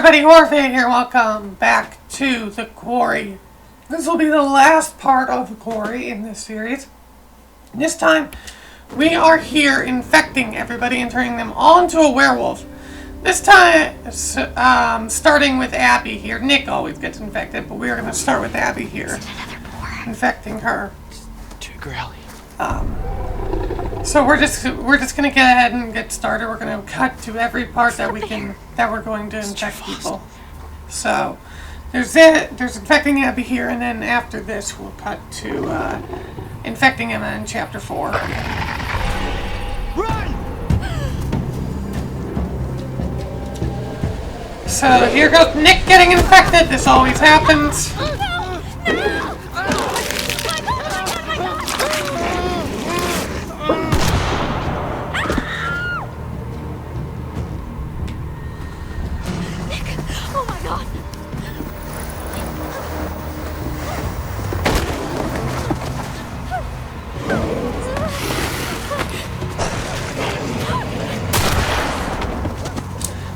everybody, Orphan here. Welcome back to the Quarry. This will be the last part of the Quarry in this series. This time, we are here infecting everybody and turning them all into a werewolf. This time, starting with Abby here. Nick always gets infected, but we're going to start with Abby here, infecting her. Too girly. So we're just gonna get ahead and get started. We're gonna cut to every part that we're going to infect people. So there's infecting Abby here, and then after this we'll cut to infecting Emma in chapter 4. Run! So here goes Nick getting infected. This always happens.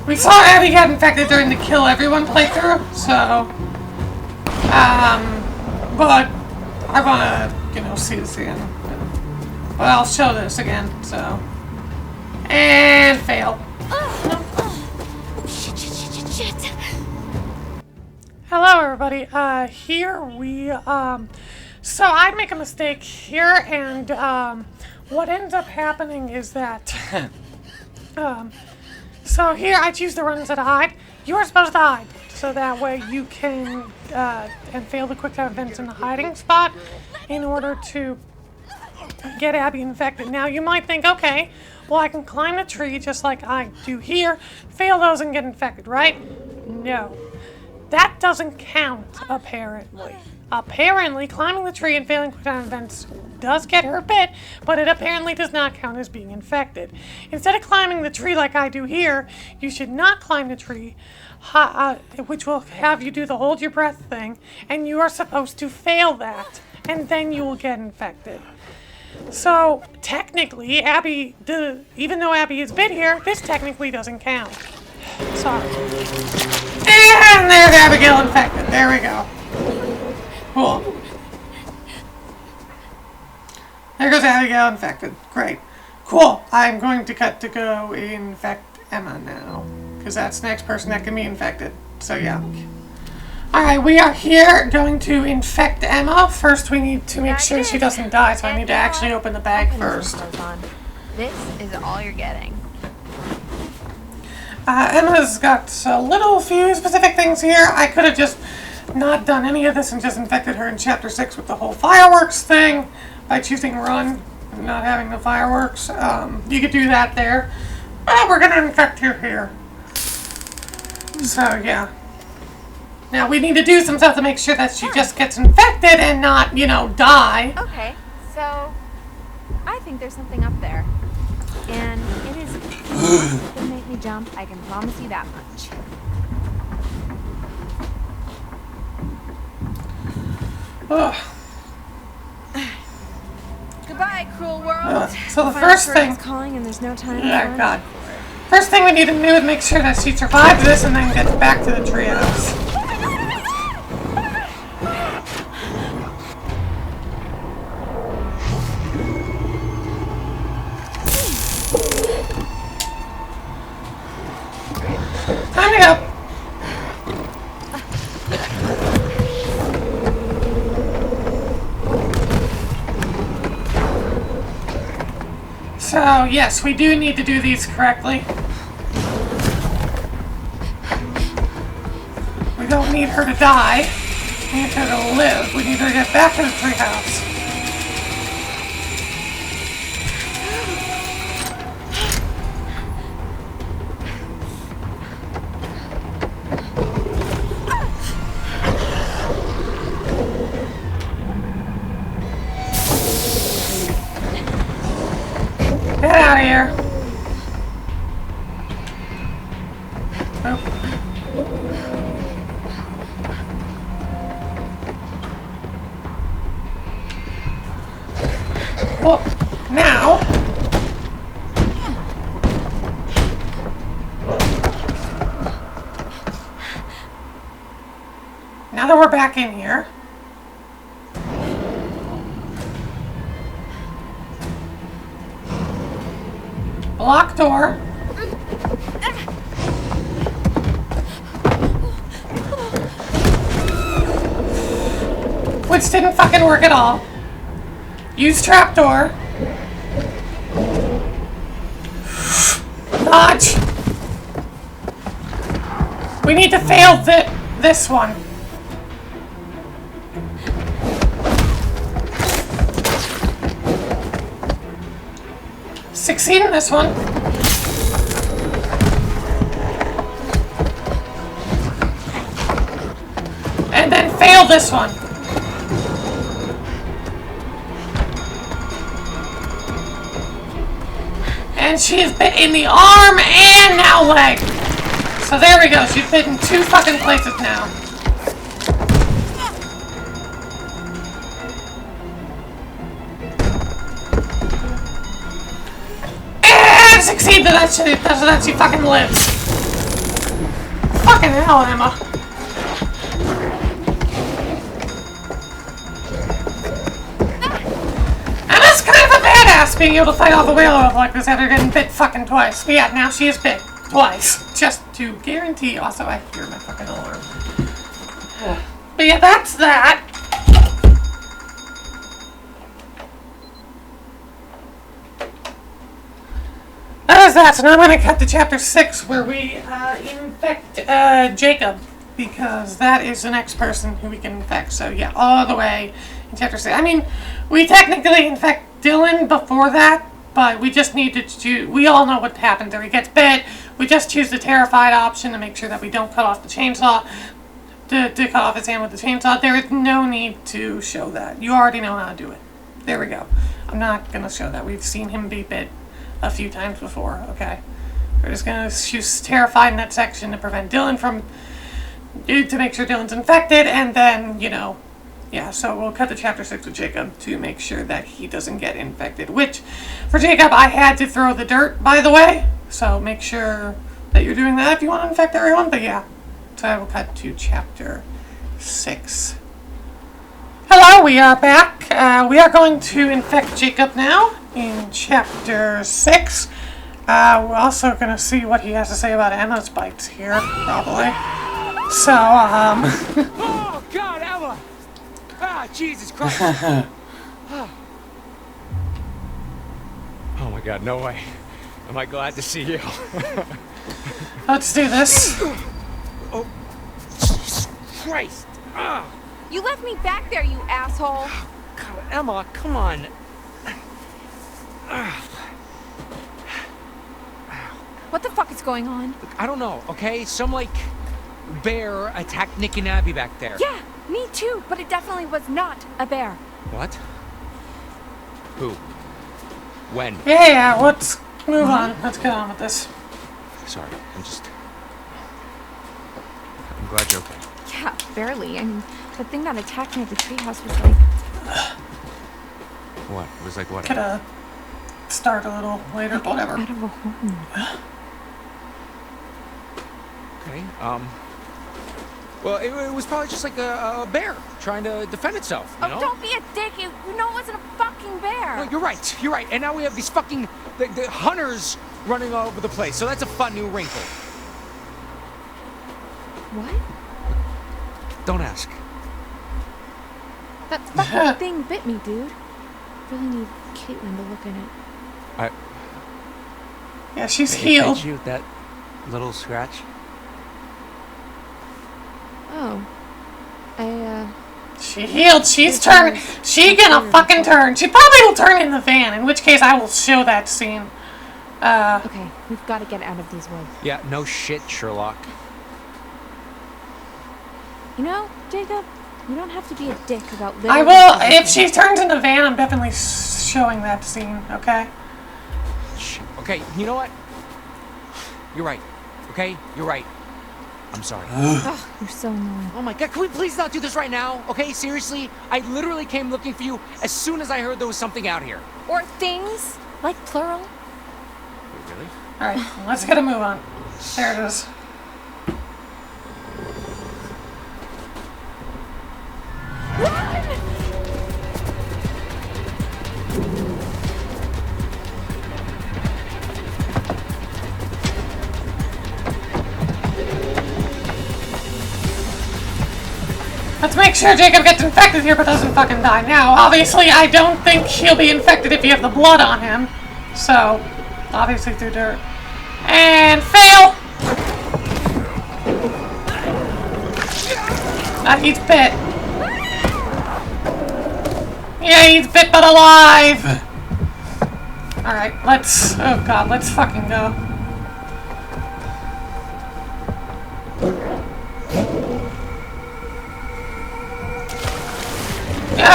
We saw Abby get infected during the Kill Everyone playthrough, so, but I want to, see this again. But I'll show this again, so. And fail. Shit. Hello, everybody. Here we, so I make a mistake here, and, what ends up happening is that, so here I choose to run instead of hide. You are supposed to hide, so that way you can and fail the quick time events in the hiding spot in order to get Abby infected. Now you might think, okay, well I can climb the tree just like I do here, fail those and get infected, right? No, that doesn't count apparently. Apparently, climbing the tree and failing quick time events does get her bit, but it apparently does not count as being infected. Instead of climbing the tree like I do here, you should not climb the tree, which will have you do the hold your breath thing, and you are supposed to fail that, and then you will get infected. So, technically, even though Abby is bit here, this technically doesn't count. Sorry. And there's Abigail infected. There we go. Cool. There goes Abigail infected. Great. Cool. I'm going to cut to go infect Emma now, because that's the next person that can be infected. So yeah. Alright, we are here going to infect Emma. First we need to make sure she doesn't die, so I need to actually open the bag first. This is all you're getting. Emma's got a little few specific things here. I could have just not done any of this and just infected her in chapter 6 with the whole fireworks thing by choosing run and not having the fireworks. You could do that there. But we're gonna infect her here. So yeah. Now we need to do some stuff to make sure that she just gets infected and not, die. Okay, so I think there's something up there. And it is gonna make me jump, I can promise you that much. Ugh. Goodbye, cruel world. So the first thing, calling and there's no time. yeah, God. First thing we need to do is make sure that she survives this and then gets back to the treehouse. Time to go. So, yes, we do need to do these correctly. We don't need her to die. We need her to live. We need her to get back to the treehouse. Get out of here. Nope. Well, now now that we're back in here. Locked door. Which didn't fucking work at all. Use trapdoor. Dodge. We need to fail this one. Succeed in this one. And then fail this one. And she is bit in the arm and now leg. So there we go. She's bit in 2 fucking places now. And succeed to that shit. So that she fucking lives. Fucking hell, Emma. Being able to fight off the werewolf like this after getting bit fucking twice. But yeah, now she is bit twice. Just to guarantee. Also, I hear my fucking alarm. But yeah, that's that. That is that. So now I'm going to cut to chapter 6 where we infect Jacob. Because that is the next person who we can infect. So yeah, all the way in chapter 6. I mean, we technically infect Dylan before that, but we just need to choose. We all know what happens there. He gets bit. We just choose the terrified option to make sure that we don't cut off the chainsaw. To cut off his hand with the chainsaw. There is no need to show that. You already know how to do it. There we go. I'm not going to show that. We've seen him be bit a few times before, okay? We're just going to choose terrified in that section to prevent Dylan from... to make sure Dylan's infected, and then, you know... Yeah, so we'll cut to chapter 6 with Jacob to make sure that he doesn't get infected. Which, for Jacob, I had to throw the dirt, by the way. So make sure that you're doing that if you want to infect everyone. But yeah, so I will cut to chapter 6. Hello, we are back. We are going to infect Jacob now in chapter 6. We're also going to see what he has to say about Emma's bites here, probably. So, Oh, God, Emma! Ah, Jesus Christ! Oh my God, no way. Am I glad to see you? Let's do this. Oh, Jesus Christ! Ah. You left me back there, you asshole. God, Emma, come on. What the fuck is going on? Look, I don't know, okay? Some, like, bear attacked Nick and Abby back there. Yeah, me too, but it definitely was not a bear. What? Who? When? Yeah, let's move on. Let's get on with this. Sorry, I'm glad you're okay. Yeah, barely. I mean, the thing that attacked me at the treehouse was like... What? It was like what? Could start a little later, but whatever. out of a horn. Okay, well, it was probably just like a bear trying to defend itself, you know? Don't be a dick. You know it wasn't a fucking bear. No, you're right. And now we have these fucking the hunters running all over the place. So that's a fun new wrinkle. What? Don't ask. That fucking thing bit me, dude. Really need Caitlin to look in it. Yeah, she's healed. You that little scratch? Oh. She healed. She's turning. She gonna fucking turn. She probably will turn in the van, in which case I will show that scene. Okay, we've got to get out of these woods. Yeah, no shit, Sherlock. You know, Jacob, you don't have to be a dick about living. I will. If she turns in the van, I'm definitely showing that scene, okay? Shit. Okay, you know what? You're right. Okay? You're right. I'm sorry. Ugh, you're so annoying. Oh my God, can we please not do this right now? Okay, seriously? I literally came looking for you as soon as I heard there was something out here. Or things, like plural. Wait, really? Alright, let's get a move on. There it is. Let's make sure Jacob gets infected here but doesn't fucking die. Now, obviously, I don't think he'll be infected if you have the blood on him. So, obviously through dirt. And fail! He's bit. Yeah, he's bit but alive! Alright, let's... Oh god, let's fucking go.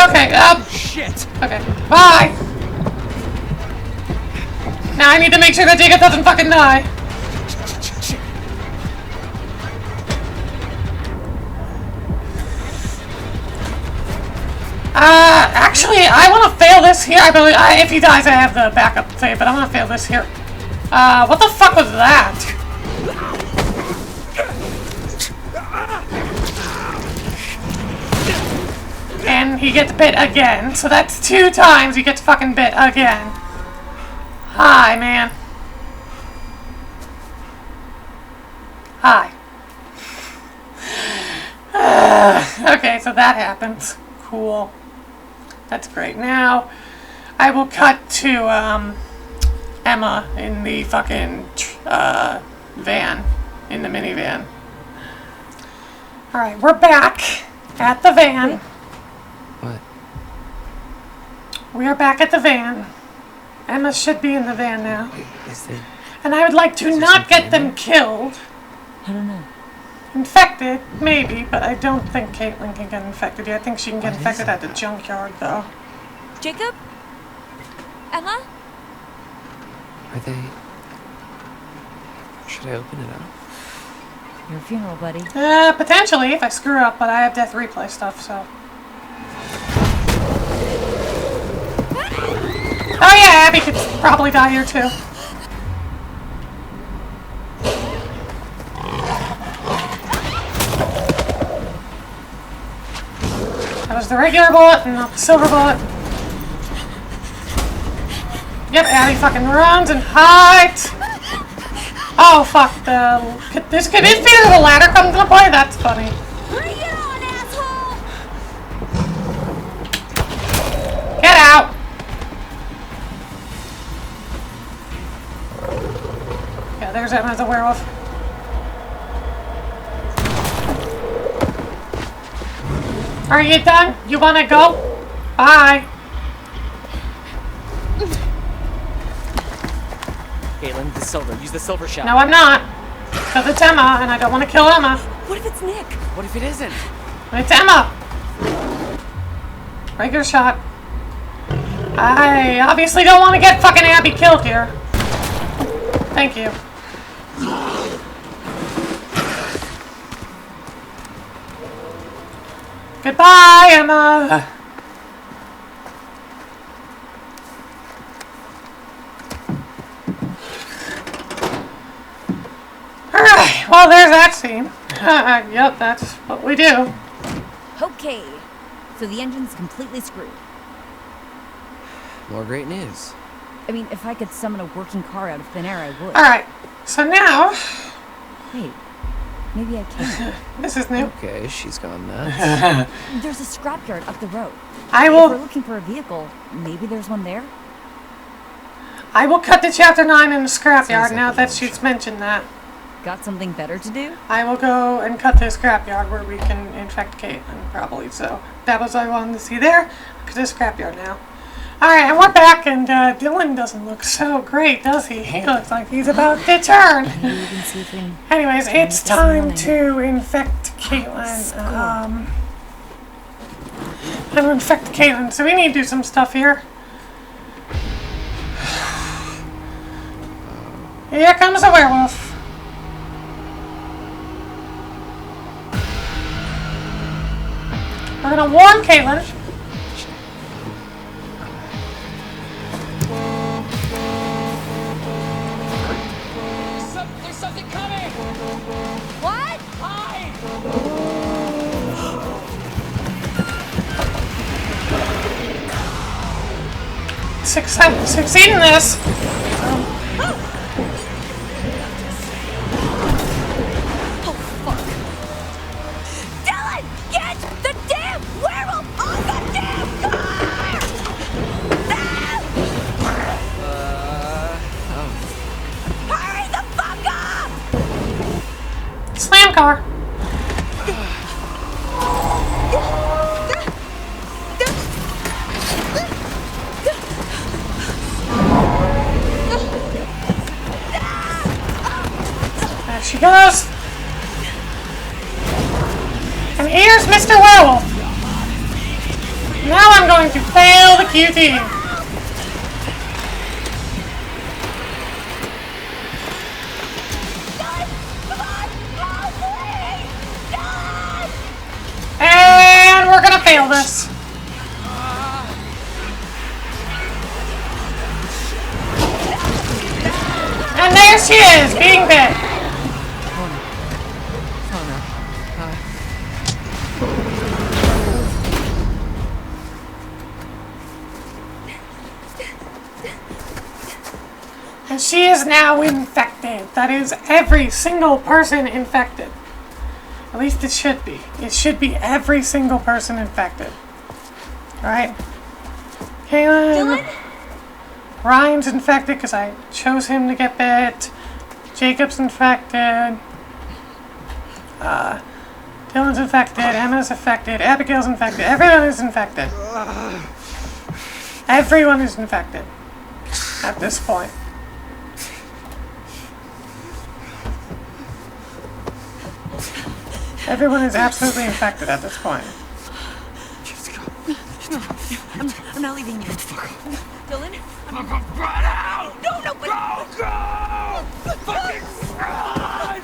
Okay, Shit! Okay, bye! Now I need to make sure that Jacob doesn't fucking die. Actually, I want to fail this here. I believe if he dies, I have the backup save, but I'm gonna fail this here. What the fuck was that? And he gets bit again, so that's 2 times he gets fucking bit again. Hi, man. Hi. Okay, so that happens. Cool. That's great. Now, I will cut to, Emma in the fucking, van. In the minivan. Alright, we're back at the van. What? We are back at the van. Emma should be in the van now. Is there... And I would like to not get them killed. I don't know. Infected, maybe, but I don't think Caitlin can get infected yet. I think she can get infected at the junkyard, though. Jacob? Emma? Are they... Should I open it up? Your funeral, buddy. Potentially, if I screw up, but I have death replay stuff, so... Oh yeah, Abby could probably die here, too. That was the regular bullet and not the silver bullet. Yep, Abby fucking runs and hides. Oh fuck, this could be the ladder comes into play. That's funny. Bring it on, asshole! Get out. Yeah, there's Emma as a werewolf. Are you done? You wanna go? Bye. Caitlin, the silver. Use the silver shot. No, I'm not. Because it's Emma, and I don't want to kill Emma. What if it's Nick? What if it isn't? It's Emma. Regular shot. I obviously don't want to get fucking Abby killed here. Thank you. Goodbye, Emma. Alright, well, there's that scene. Yep, that's what we do. Okay. So the engine's completely screwed. More great news. I mean, if I could summon a working car out of thin air, I would. Alright, so now... Wait. Maybe I can. This is new. Okay, she's gone nuts. There's a scrapyard up the road. I If we're will looking for a vehicle, maybe there's one there? cut to chapter 9 in the scrapyard Sounds like now a that long she's shot. mentioned that. Got something better to do? I will go and cut to the scrapyard where we can infect Caitlin, probably. So that was what I wanted to see there. Cut to the scrapyard now. Alright, and we're back, and Dylan doesn't look so great, does he? He looks like he's about to turn. Maybe we can see if we can... Anyways, it's this time morning. to infect Caitlin. I'm gonna infect Caitlin, so we need to do some stuff here. Here comes a werewolf. We're gonna warn Caitlin. There's something coming! What? Hi! Succeed in this. Oh, fuck. Dylan, get the on, car. There she goes. And here's Mr. Werewolf. Now I'm going to fail the QT. And we're gonna fail this. And there she is, being bit. And she is now infected. That is every single person infected. At least it should be. It should be every single person infected. Right? Kaylin. Ryan's infected because I chose him to get bit. Jacob's infected. Dylan's infected. Emma's infected. Abigail's infected. Everyone is infected. Everyone is infected at this point. Everyone is absolutely infected at this point. I'm not leaving you. Dylan? Run out! No, but... Go! Fucking run!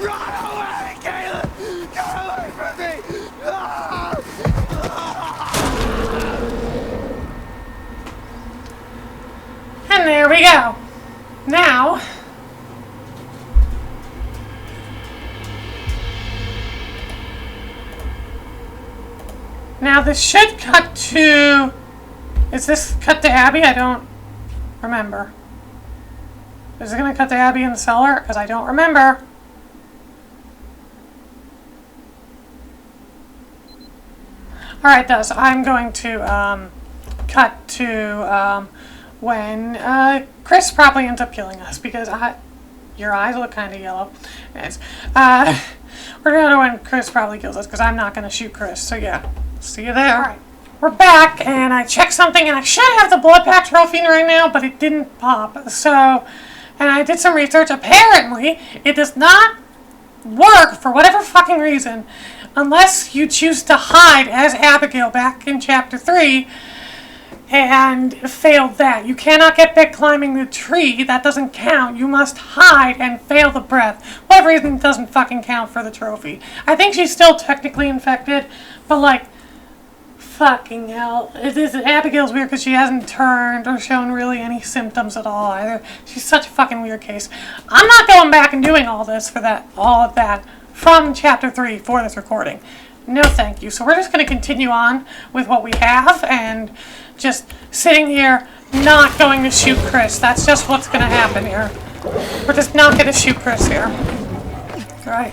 Run away, Caleb! Get away from me! And there we go. Now this should cut to... Is this cut to Abby? I don't remember. Is it going to cut to Abby in the cellar? Because I don't remember. Alright, it does. I'm going to cut to when Chris probably ends up killing us. Because your eyes look kind of yellow. Anyways, we're going to when Chris probably kills us. Because I'm not going to shoot Chris. So yeah. See you there. Alright, we're back, and I checked something, and I should have the blood pack trophy right now, but it didn't pop. So, and I did some research. Apparently, it does not work for whatever fucking reason, unless you choose to hide as Abigail back in Chapter 3, and failed that. You cannot get bit climbing the tree. That doesn't count. You must hide and fail the breath. Whatever reason, it doesn't fucking count for the trophy. I think she's still technically infected, but like, fucking hell. Abigail's weird because she hasn't turned or shown really any symptoms at all either. She's such a fucking weird case. I'm not going back and doing all of that from Chapter 3 for this recording. No thank you. So we're just going to continue on with what we have and just sitting here not going to shoot Chris. That's just what's going to happen here. We're just not going to shoot Chris here. Right.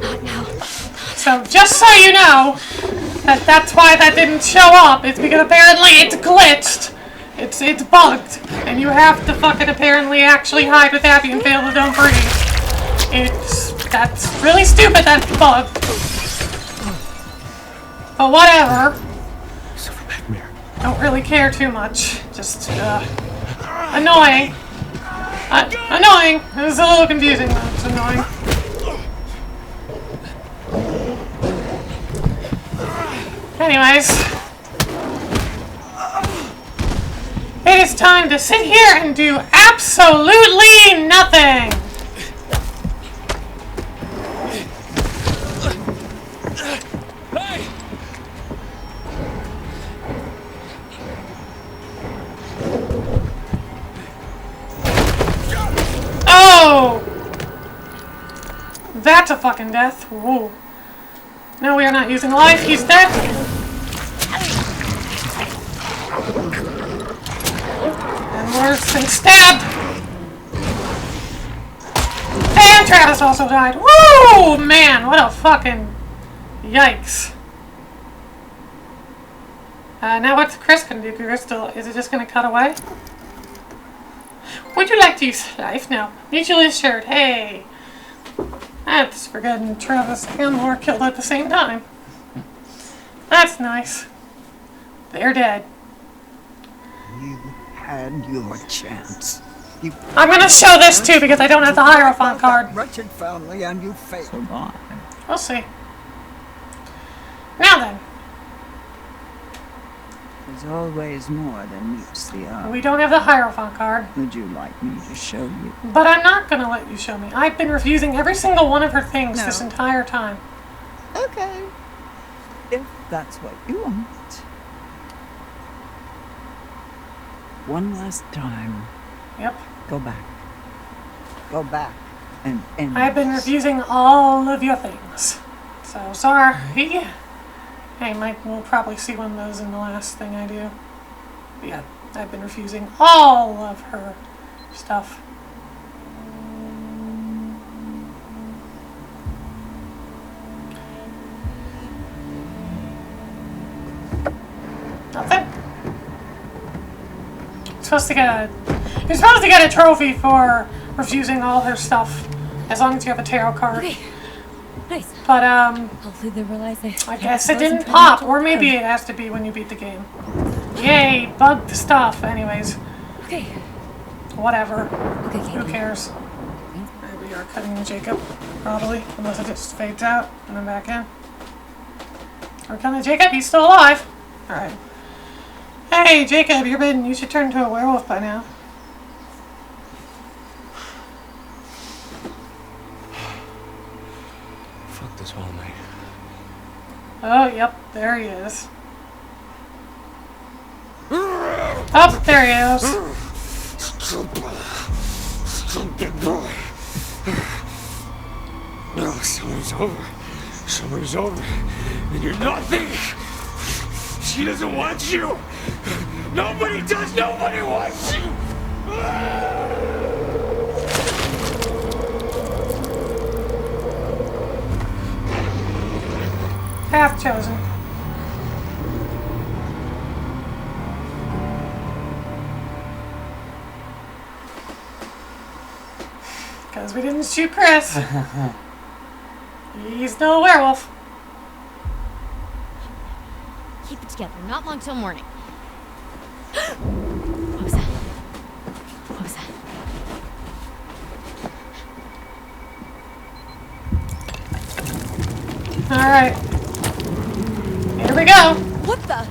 Not now. So just so you know, that's why that didn't show up. It's because apparently it's glitched. It's bugged. And you have to fucking apparently actually hide with Abby and fail to don't breathe. That's really stupid, that's bugged. But whatever. Don't really care too much. Just, annoying. Annoying. It was a little confusing, but it's annoying. Anyways, it is time to sit here and do absolutely nothing. Hey! Oh! That's a fucking death. Whoa. No, we are not using life. He's dead. And worse than stabbed. And Travis also died. Woo! Man, what a fucking yikes. Now what's Chris gonna do? Chris still, is it just gonna cut away? Would you like to use life? No. Mutually assured. Hey. That's for getting Travis and Laura killed at the same time. That's nice. They're dead. You had your chance. You I'm gonna show this too because I don't have the Hierophant card. wretched family, and you failed. We'll see. Now then. There's always more than meets the eye. We don't have the Hierophant card. Would you like me to show you? But I'm not gonna let you show me. I've been refusing every single one of her things No. this entire time. Okay. If that's what you want. One last time. Yep. Go back. Go back. And I've been refusing all of your things. So sorry. Hey, Mike, we'll probably see one of those in the last thing I do. But yeah, I've been refusing all of her stuff. Nothing. You're supposed to get a trophy for refusing all her stuff, as long as you have a tarot card. Okay. Nice. But Hopefully they realize I guess it didn't pop, or maybe it has to be when you beat the game. Yay, bugged stuff. Anyways, Okay. whatever. Okay, Who Katie. cares? There we are cutting Jacob, probably, unless it just fades out and then back in. We're cutting Jacob. He's still alive. All right. Hey, Jacob, you should turn into a werewolf by now. Fuck this whole night. Oh, yep, there he is. Oh, there he is. Stupid boy. No, summer's over. Summer's over. And you're nothing. She doesn't want you. Nobody does. Nobody wants you. Path chosen. Because we didn't shoot Chris. He's no werewolf. Keep it together. Not long till morning. What was that? What was that? All right. Here we go. What the?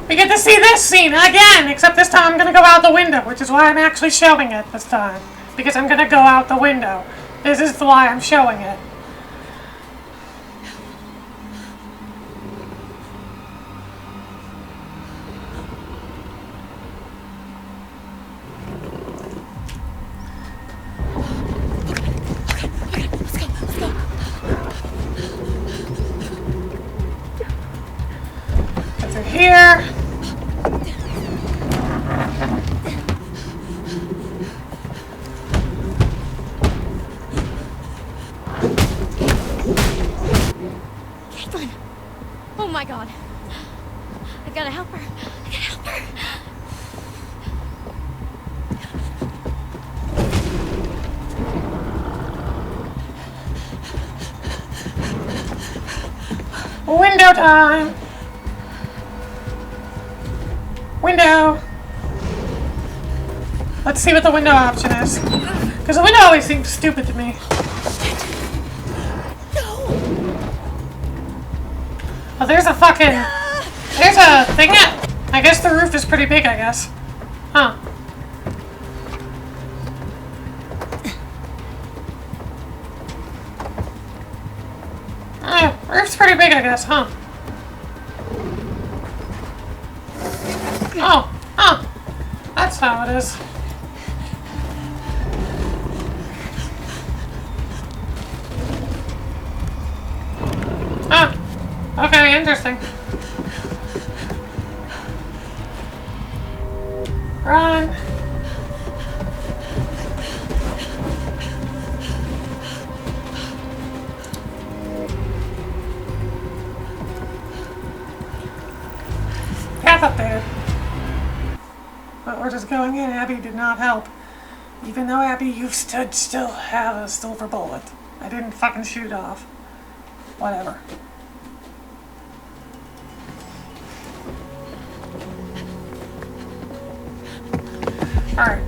We get to see this scene again, except this time I'm going to go out the window, which is why I'm actually showing it this time. Because I'm going to go out the window. This is why I'm showing it. Go through here. Caitlin! Oh my god. I gotta help her. I gotta help her. Window time. Window. Let's see what the window option is. Because the window always seems stupid to me. Oh, there's a fucking... There's a thing that... I guess the roof is pretty big, I guess. Huh. Roof's pretty big, I guess, huh? Oh, huh. That's how it is. Huh. Okay, interesting. Run. I've updated. But we're just going in. Abby did not help. Even though, Abby, you still have a silver bullet. I didn't fucking shoot off. Whatever. Alright.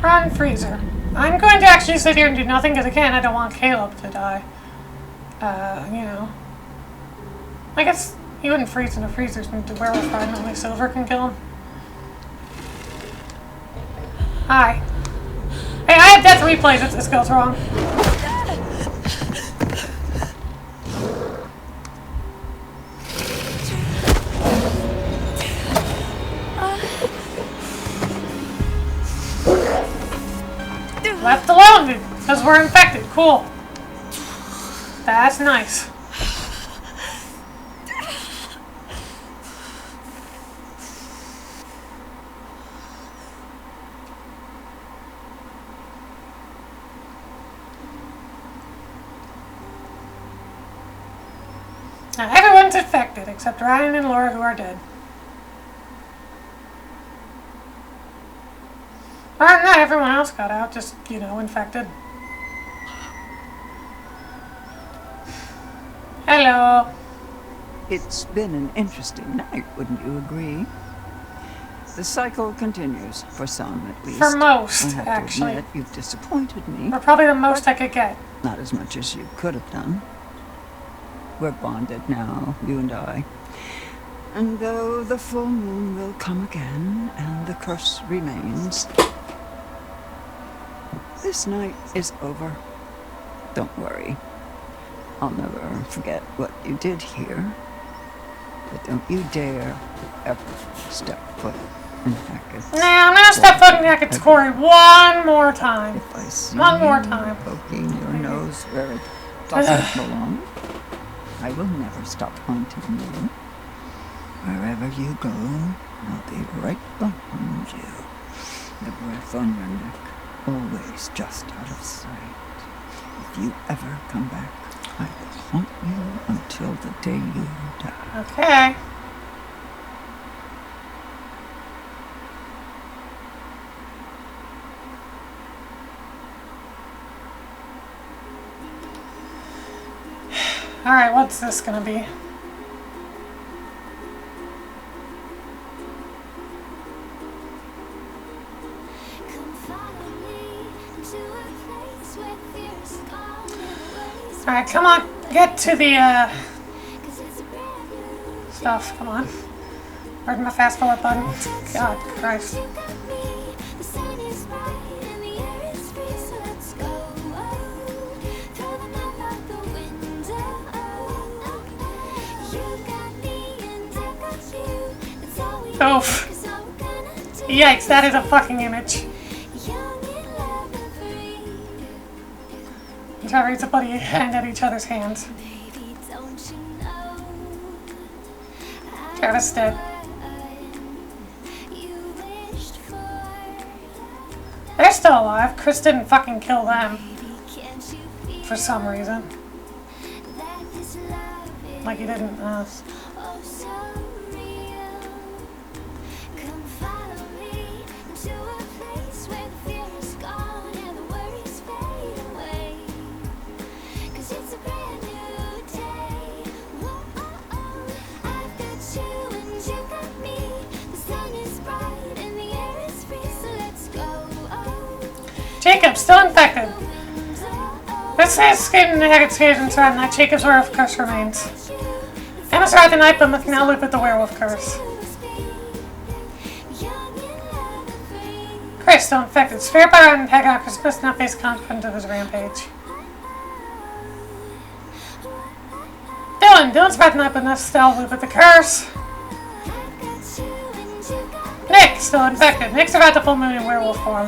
Run, freezer. I'm going to actually sit here and do nothing because again, I don't want Caleb to die. You know. I guess he wouldn't freeze in a freezer since the werewolf probably only silver can kill him. Hi. Hey, I have death replays if this goes wrong. Left alone because we're infected. Cool. That's nice. Now everyone's infected except Ryan and Laura, who are dead. Other than that, everyone else got out, just, you know, infected. Hello. It's been an interesting night, wouldn't you agree? The cycle continues, for some at least. For most, I have actually. to admit, you've disappointed me. We're probably the most I could get. Not as much as you could have done. We're bonded now, you and I. And though the full moon will come again, and the curse remains, this night is over. Don't worry. I'll never forget what you did here. But don't you dare ever step foot in Hackett's. Nah, I'm gonna step foot in Hackett's Quarry one more time. If I see One more you time. poking your nose where it doesn't belong, I will never stop haunting you. Wherever you go, I'll be right behind you. The breath on your neck, always just out of sight. If you ever come back, I will haunt you until the day you die. Okay. Alright, what's this gonna be? Alright, come on. Get to the, stuff. Come on. Where's my fast forward button? God Christ. Oof. Yikes, that is a fucking image. Trevor needs to put a hand at each other's hands. Travis dead. They're still alive. Chris didn't fucking kill them. For some reason. Like he didn't us. Jacob, still infected. This says escaped in the Hackett's cage and survived that Jacob's werewolf curse remains. Emma survived the night but must now live with the werewolf curse. Chris, still infected. Spirit by Red and Peggy Christmas now face consequence of his rampage. Dylan's wrapping up enough stealth with the curse. Nick, still infected. Nick's about to full moon in werewolf form.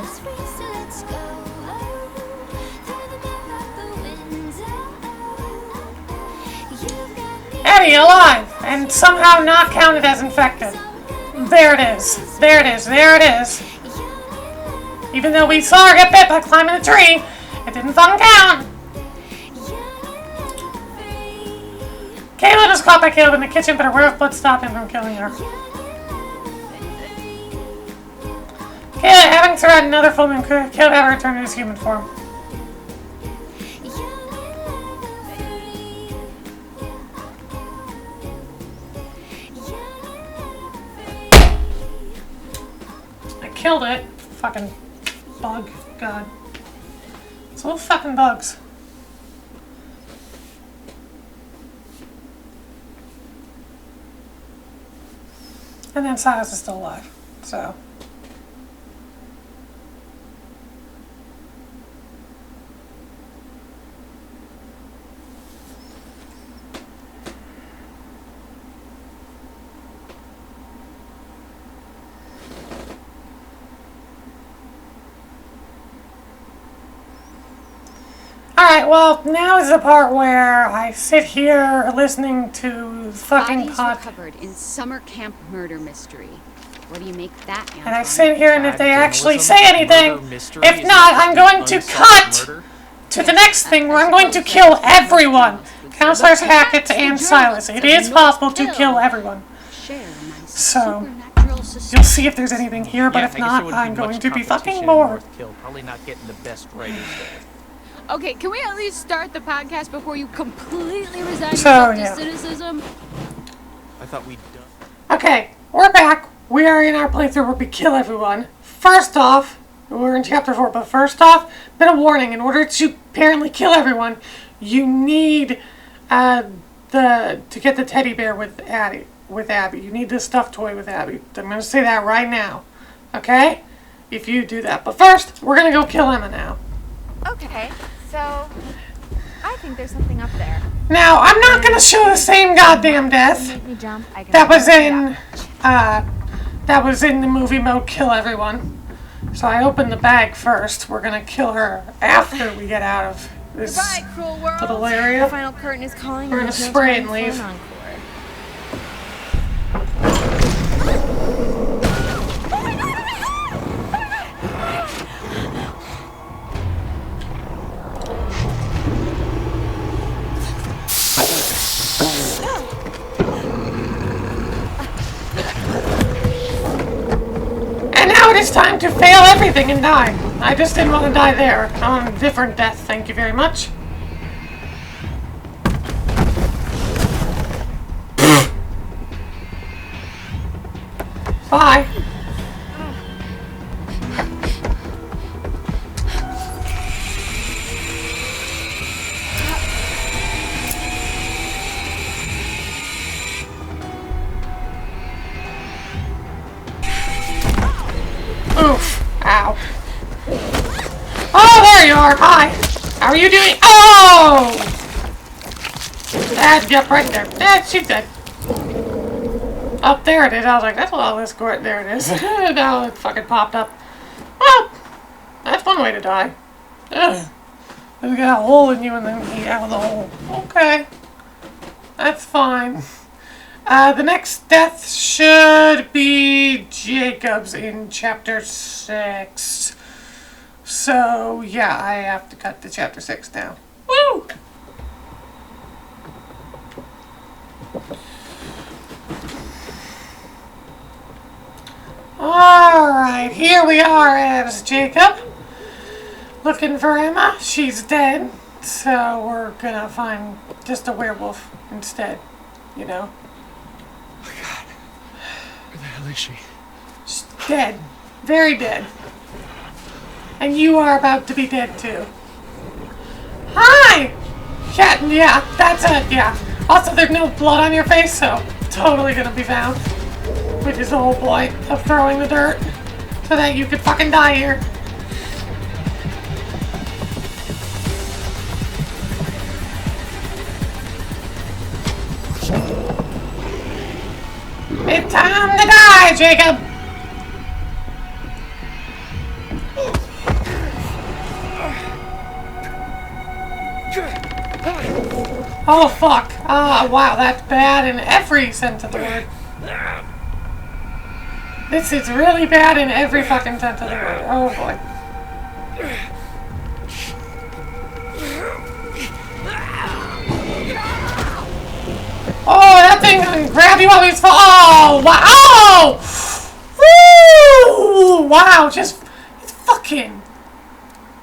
Eddie, alive, and somehow not counted as infected. There it is. There it is. There it is. Even though we saw her get bit by climbing a tree, it didn't fucking count. Kayla was caught by Caleb in the kitchen, but her werewolf blood stopped him from killing her. Kayla, having survived another full moon, could Caleb ever return to his human form? I killed it. Fucking bug. God. It's little fucking bugs. And then Silas is still alive, so. Alright, well, now is the part where I sit here listening to fucking Bodies recovered in summer camp murder mystery. What do you make that, Anton? And I sit here, and if they actually Journalism, say anything, murder mystery if is not, like I'm going to unsolved cut murder? to the next thing where I'm going to kill everyone. Counselors Hackett and Silas. It is possible to kill everyone. Share my So, supernatural you'll suspicion. see if there's anything here, but Yeah, if I guess there not, wouldn't I'm much going to be fucking competition in bored. North Kill. Probably not getting the best writers there. Okay, can we at least start the podcast before you completely resign So, yourself to yeah. cynicism? I thought we'd done. Okay, we're back. We are in our playthrough where we kill everyone. First off, we're in chapter 4, but first off, bit of warning. In order to apparently kill everyone, you need to get the teddy bear with Abby. You need the stuffed toy with Abby. I'm going to say that right now. Okay? If you do that. But first, we're going to go kill Emma now. Okay, so I think there's something up there. Now, I'm not going to show the same goddamn death Make me jump. I can that was promise you that was in the movie mode Kill Everyone. So I opened the bag first. We're going to kill her after we get out of this Goodbye, cruel world. little The area. final curtain is calling. We're and gonna there's no spray time and for leave. an encore. And now it is time to fail everything and die. I just didn't want to die there. I want a different death, thank you very much. Bye. Oof. Ow. Oh, there you are. Hi. How are you doing? Oh! Dad, yep, right there. Dad, she's dead. Oh, there it is. I was like, that's a lot of escort. There it is. Now it fucking popped up. Well, that's one way to die. Ugh. You got a hole in you and then eat out of the hole. Okay. That's fine. The next death should be Jacob's in chapter 6. So, yeah, I have to cut to chapter 6 now. Woo! Alright, here we are as Jacob. Looking for Emma. She's dead. So we're gonna find just a werewolf instead. You know? Where the hell is she? She's dead. Very dead. And you are about to be dead too. Hi! Yeah, that's it, yeah. Also, there's no blood on your face, so totally gonna be found. Which is the whole point of throwing the dirt. So so that you could fucking die here. It's time to die, Jacob! Oh fuck. Oh wow, that's bad in every sense of the word. This is really bad in every fucking sense of the word. Oh boy. Oh, that thing can grab you while he's oh wow. Oh! Woo! Wow, just it's fucking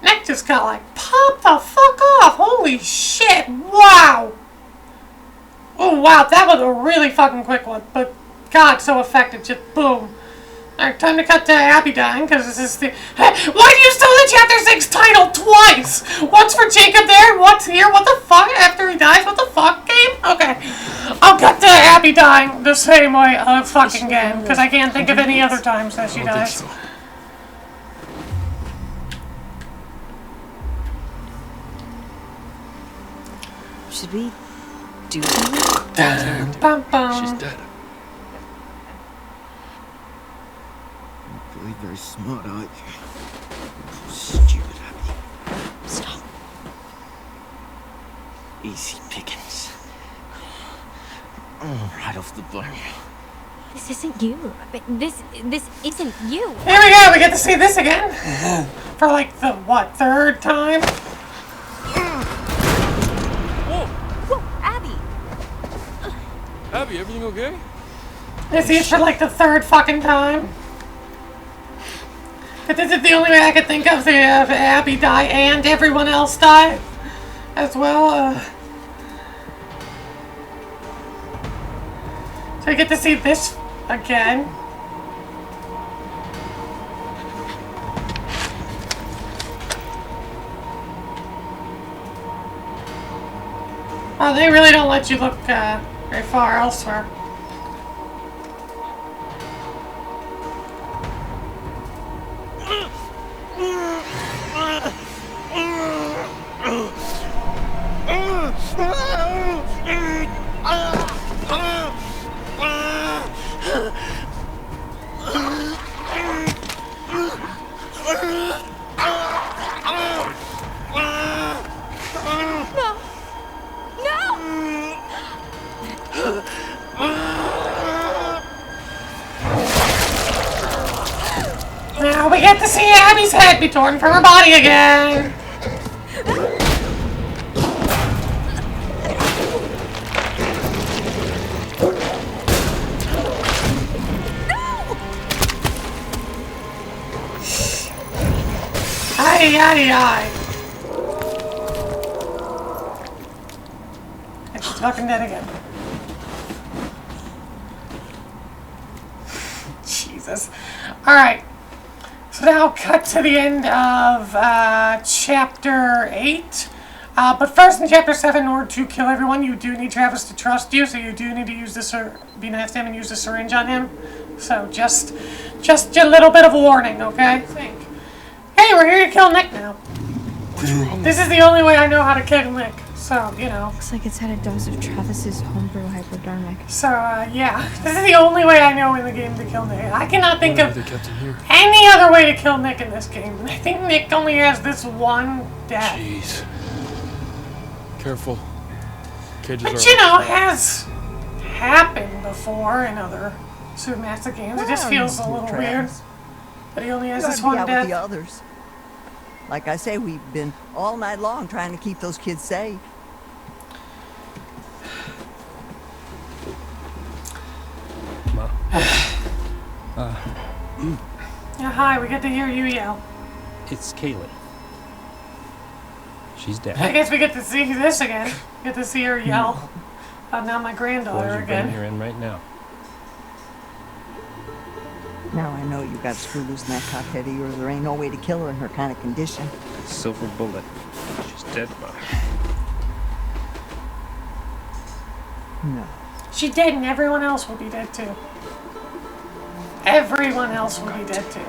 neck just got like popped the fuck off. Holy shit. Wow. Oh wow, that was a really fucking quick one, but God, so effective. Just boom. Alright, time to cut to Abby dying, because this is the... Why do you steal the Chapter 6 title twice? Once for Jacob there, and once here? What the fuck? After he dies? What the fuck, game? Okay. I'll cut to Abby dying the same way fucking again, because I can't think of any other times that she dies. Should we do something? Bum, bum. She's dead. Really very smart, aren't you? Stupid Abby. Stop. Easy pickings. Oh, right off the bone. This isn't you. This isn't you. Here we go, we get to see this again. For like the, what, third time? Whoa, Abby. Abby, everything okay? This is for like the third fucking time. But this is the only way I could think of to have Abby die and everyone else die as well. So I get to see this again. Oh, they really don't let you look very far elsewhere. Now we get to see Abby's head be torn from her body again. Ay, ay, ay. And she's fucking dead again. Jesus. Alright. So now cut to the end of chapter 8. But first in chapter 7, in order to kill everyone, you do need Travis to trust you, so you do need to use the be nice to him and use the syringe on him. So just a little bit of a warning, okay? Hey, we're here to kill Nick now. This is the only way I know how to kill Nick, so, you know. Looks like it's had a dose of Travis's homebrew hypodermic. So, yeah. This is the only way I know in the game to kill Nick. I cannot think of They kept him here. any other way to kill Nick in this game. I think Nick only has this one death. Jeez. Careful. Cages But, are you know, has happened before in other Supermassive games. It just feels a little weird. But he only has this one With the death. others. Like I say, we've been all night long trying to keep those kids safe. Yeah, hi, we get to hear you yell. It's Kaylee. She's dead. I guess we get to see this again. Get to see her yell. About now my granddaughter Boys are bringing again. her in right now. Now I know you got to screw loose in that top head of yours. There ain't no way to kill her in her kind of condition. Silver bullet. She's dead, Mom. No. She's dead and everyone else will be dead too. Everyone else will be dead too.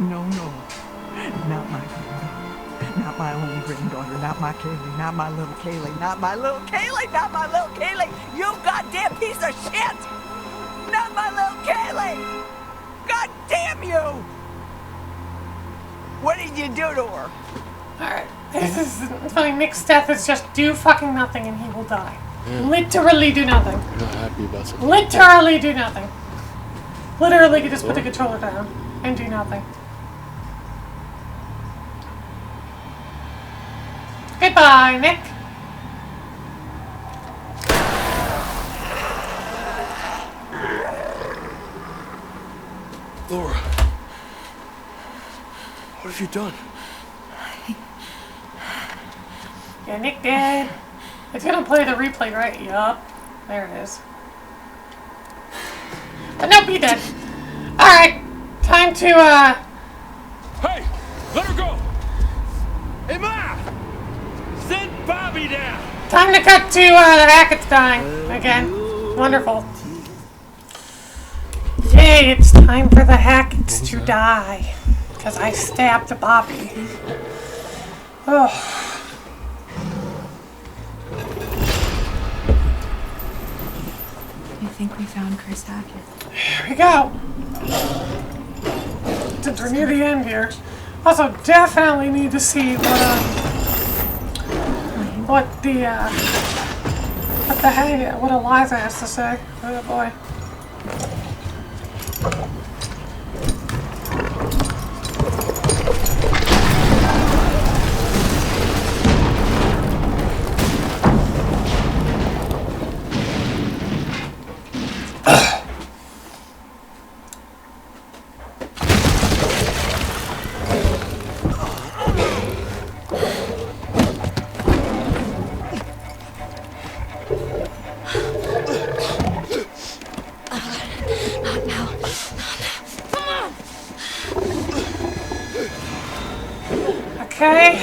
No, no. Not my granddaughter. Not my own granddaughter. Not my Kaylee. Not my little Kaylee. Not my little Kaylee. Not my little Kaylee. You goddamn piece of shit! Not my little Kaylee! God damn you! What did you do to her? Alright. This is funny. Nick's death is just do fucking nothing and he will die. Literally do nothing. You're not happy about something. Literally do nothing. Literally you just put the controller down and do nothing. Goodbye, Nick. Laura, what have you done? Yeah, Nick dead. It's gonna play the replay, right? Yup. There it is. But nope, he dead. Alright. Time to, Hey, let her go! Hey, Ma! Send Bobby down! time to cut to, the Hackett's dying. Again. Wonderful. Yay, it's time for the Hackett's to die. Because I stabbed Bobby. Oh. I think we found Chris Hackett. Here we go. Since we're near the end here. Also, definitely need to see what Eliza has to say. Oh boy. Okay.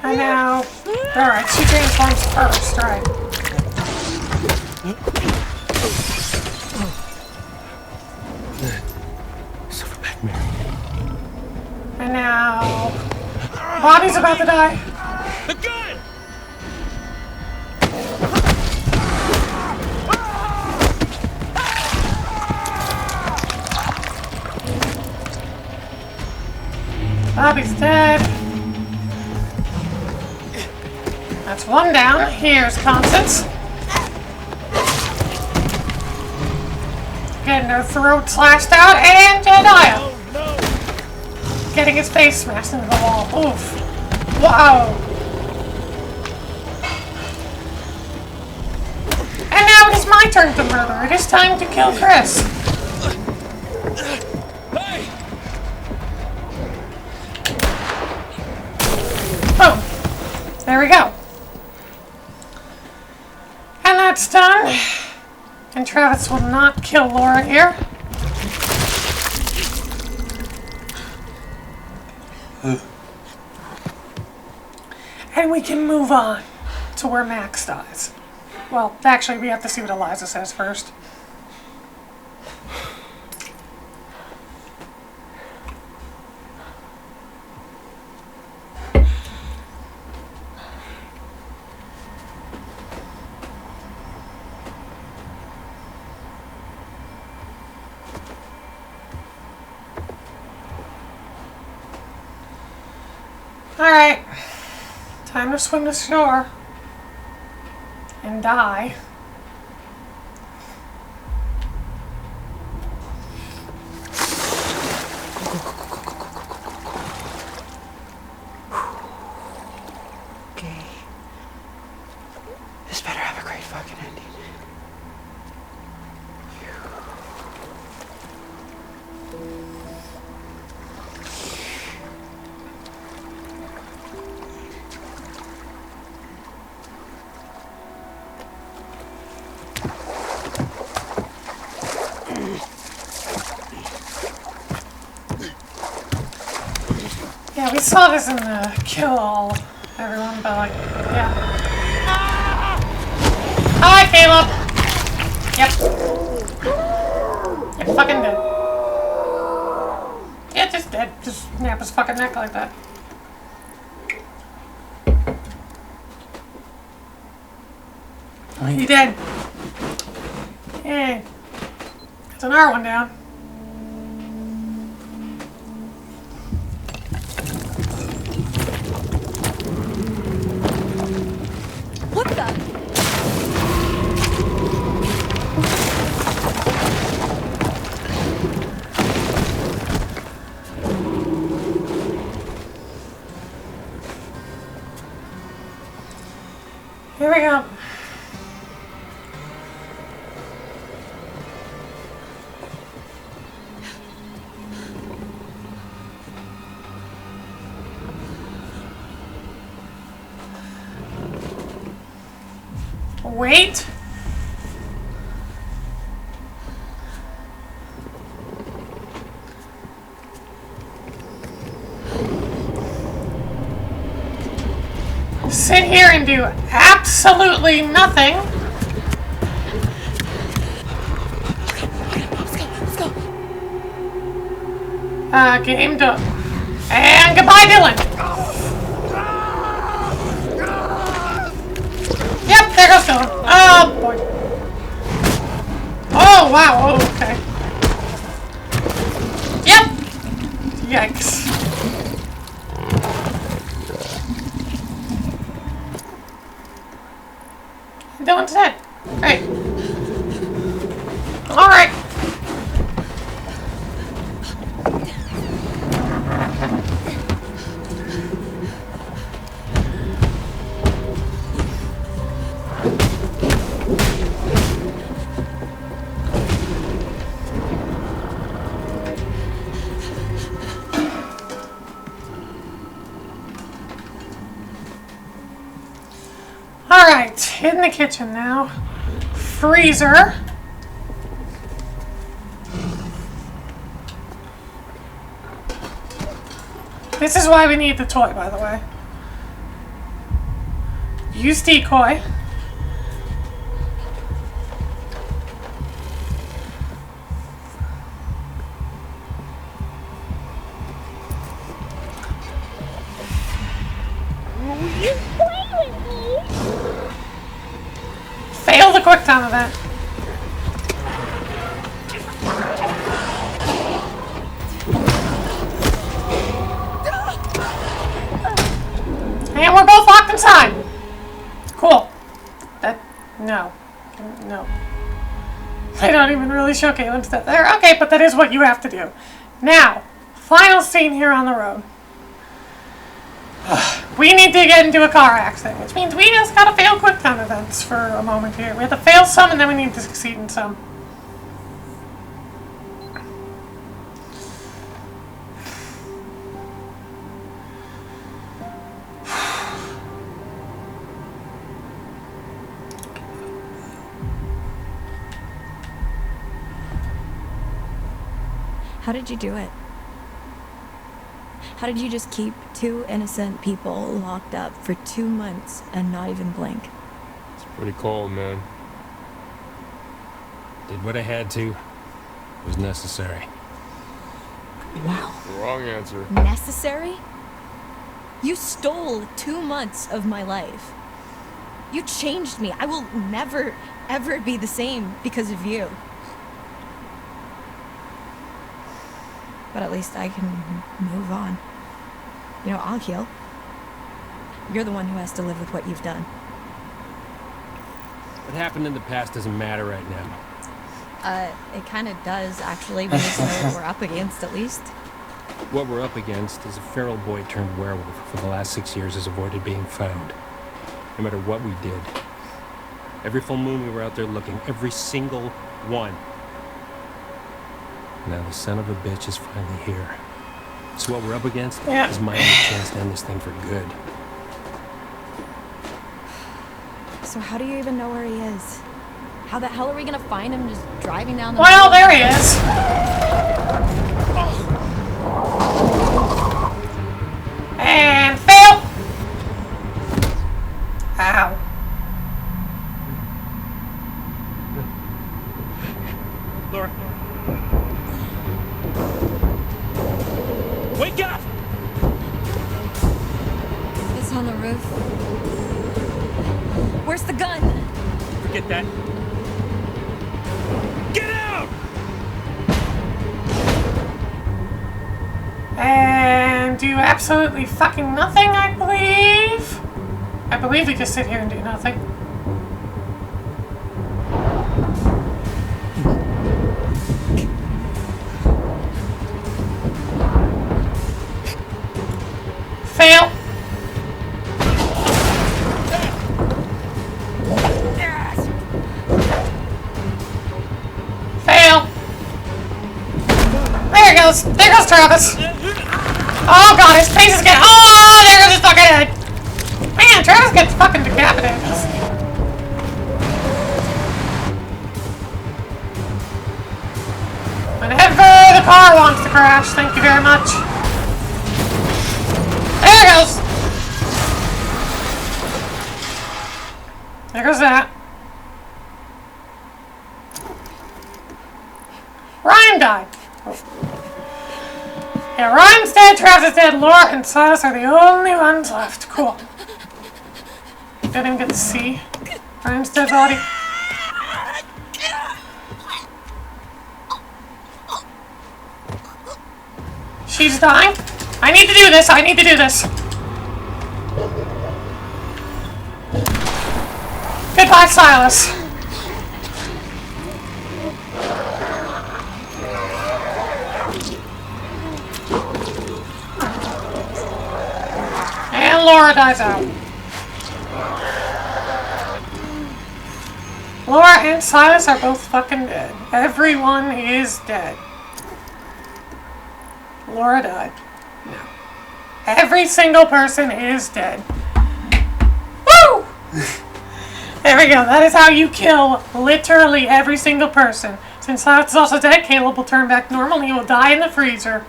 And now, alright, she transforms first, right. Silverback Mary. And now, Bobby's about to die. The gun! Bobby's dead. That's one down. Here's Constance. Getting her throat slashed out, and Jedediah. Getting his face smashed into the wall. Oof. Wow. And now it is my turn to murder. It is time to kill Chris. Hey! Boom. There we go. And that's done. And Travis will not kill Laura here. And we can move on to where Max dies. Well, actually, we have to see what Eliza says first. Alright. Time to swim to shore. And die. Okay. This better have a great fucking ending. Yeah, we saw this in the Kill All, everyone, but like, yeah. Hi, Caleb! Yep. Yep. fucking dead. Yeah, just dead. Just snap his fucking neck like that. He dead. Hey. That's another one down. What the? Here we go. Wait. Sit here and do absolutely nothing. Let's go. Game done. And goodbye, Dylan. Yep, there goes Dylan. Oh, boy. Oh, wow. Oh, okay. Yep. Yikes. Dylan's dead. Great. Alright. Alright, in the kitchen now. Freezer. This is why we need the toy, by the way. Use decoy. Fail the quick time event. And we're both locked inside. Cool. No. They don't even really show Caitlin's death there. Okay, but that is what you have to do. Now, final scene here on the road. We need to get into a car accident, which means we just gotta fail quick time events for a moment here. We have to fail some and then we need to succeed in some. How did you do it? How did you just keep two innocent people locked up for 2 months and not even blink? It's pretty cold, man. Did what I had to. It was necessary. Wow. Wrong answer. Necessary? You stole 2 months of my life. You changed me. I will never, ever be the same because of you. But at least I can move on. You know, I'll heal. You're the one who has to live with what you've done. What happened in the past doesn't matter right now. It kind of does, actually. We just know what we're up against, at least. What we're up against is a feral boy turned werewolf who for the last 6 years has avoided being found. No matter what we did. Every full moon we were out there looking. Every single one. Now the son of a bitch is finally here. So what we're up against is my only chance to end this thing for good. So how do you even know where he is? How the hell are we gonna find him just driving down the Well, road? there he is. And fail. Ow. Laura. Where's the gun? Get that. Get out! And do absolutely fucking nothing, I believe. I believe we just sit here and do nothing. Fail. Fail. There goes. There goes Travis. Oh god, his face is getting. Oh, there goes his fucking head. Man, Travis gets fucking decapitated. Whenever the car wants to crash, thank you very much. There it goes. There goes that. Ryan died. Yeah, Ryan's dead, Travis is dead, Laura and Silas are the only ones left. Cool. Didn't even get to see Ryan's dead body. She's dying. I need to do this. I need to do this. Goodbye, Silas. And Laura dies out. Laura and Silas are both fucking dead. Everyone is dead. Laura died. No. Every single person is dead. Woo! There we go. That is how you kill literally every single person. Since Silas is also dead, Caleb will turn back normal and he will die in the freezer.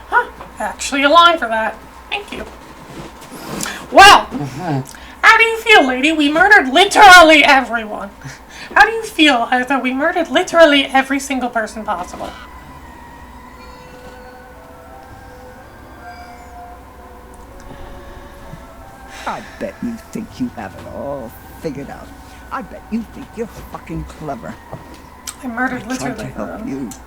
Huh. Actually a line for that. Thank you. Well, how do you feel, lady? We murdered literally everyone. How do you feel as though we murdered literally every single person possible? I bet you think you have it all figured out. I bet you think you're fucking clever. I murdered I tried literally to help everyone. you.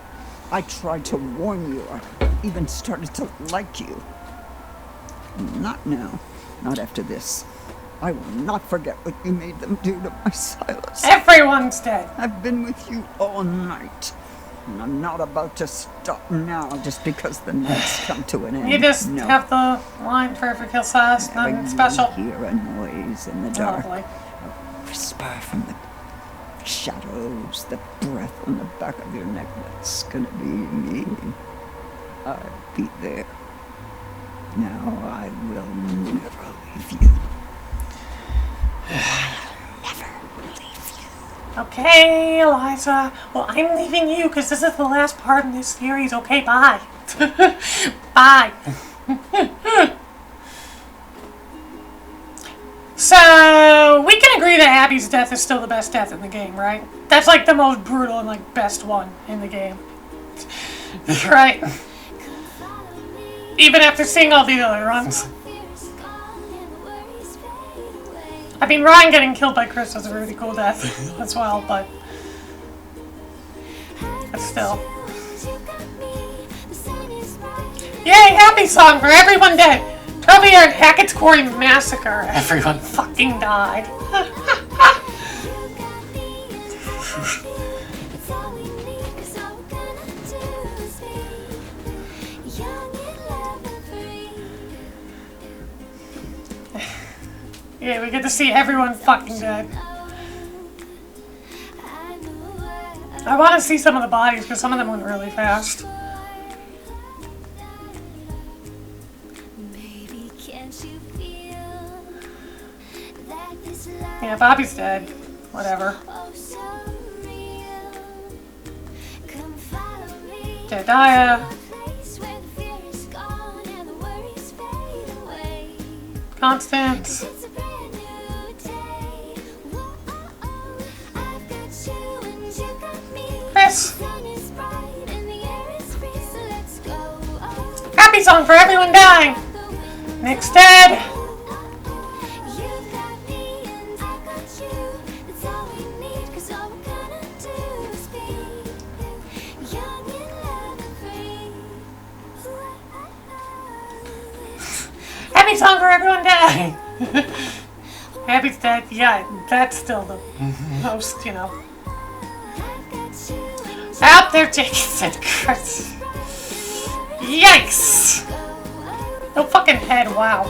I tried to warn you. I even started to like you. Not now. Not after this. I will not forget what you made them do to my Silas. Everyone's dead. I've been with you all night. And I'm not about to stop now just because the night's come to an end. You just no. have the line for every kill Silas, Whenever nothing you special. hear a noise in the dark. Lovely. A whisper from the shadows, the breath on the back of your neck. That's gonna be me. I'll be there. Now I will never leave you. Okay, Eliza. Well, I'm leaving you because this is the last part in this series. Okay, bye. Bye. So, we can agree that Abby's death is still the best death in the game, right? That's like the most brutal and like best one in the game. Right? Even after seeing all the other runs. I mean, Ryan getting killed by Chris was a really cool death as well, but still. Yay, happy song for everyone dead. Probably our Hackett's Quarry massacre. Everyone fucking died. Yeah, we get to see everyone fucking dead. I want to see some of the bodies because some of them went really fast. Yeah, Bobby's dead. Whatever. Jedediah. Constance. Chris. Happy song for everyone dying. Nick's dead. song for everyone dying. Abby's dead. Yeah, that's still the most, you know. Out there, Jason. Christ. Yikes! No fucking head, wow.